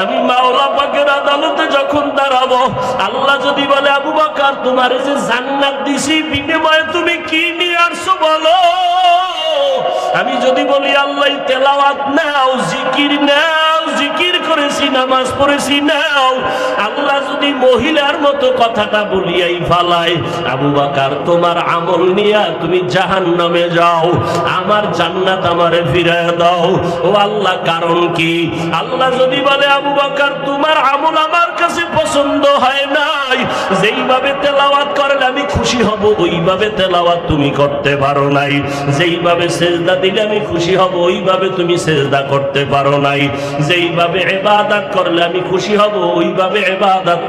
আমি মাওলা পাকের আদালতে যখন দাঁড়াবো, আল্লাহ যদি বলে, আবু বকর তোমার যে জান্নাত দিছি, বিনিময়ে তুমি কি নিয়ে আসছো বলো? আমি যদি বলি, আল্লাহ তেলাওয়াত নাও, জিকির নাও, জিকির করেছি নামাজ পড়েছি নাও। আল্লাহ যদি মহিলার মতো কথাটা বলিয়াই ফালায়, আবু বকর তোমার আমল নিয়া তুমি জাহান্নামে যাও, আমার জান্নাত আমারে ফিরায় দাও। ও আল্লাহ কারণ কি? আল্লাহ যদি বলে আবু বকর তোমার আমল আমার কাছে পছন্দ হয় নাই, যেইভাবে তেলাওয়াত করলে আমি খুশি হব ওইভাবে তেলাওয়াত তুমি করতে পারো নাই, যেইভাবে সেজদা দিলে আমি খুশি হব ওইভাবে তুমি সেজদা করতে পারো নাই, যেইভাবে ইবাদত করলে আমি খুশি হব ওইভাবে ইবাদত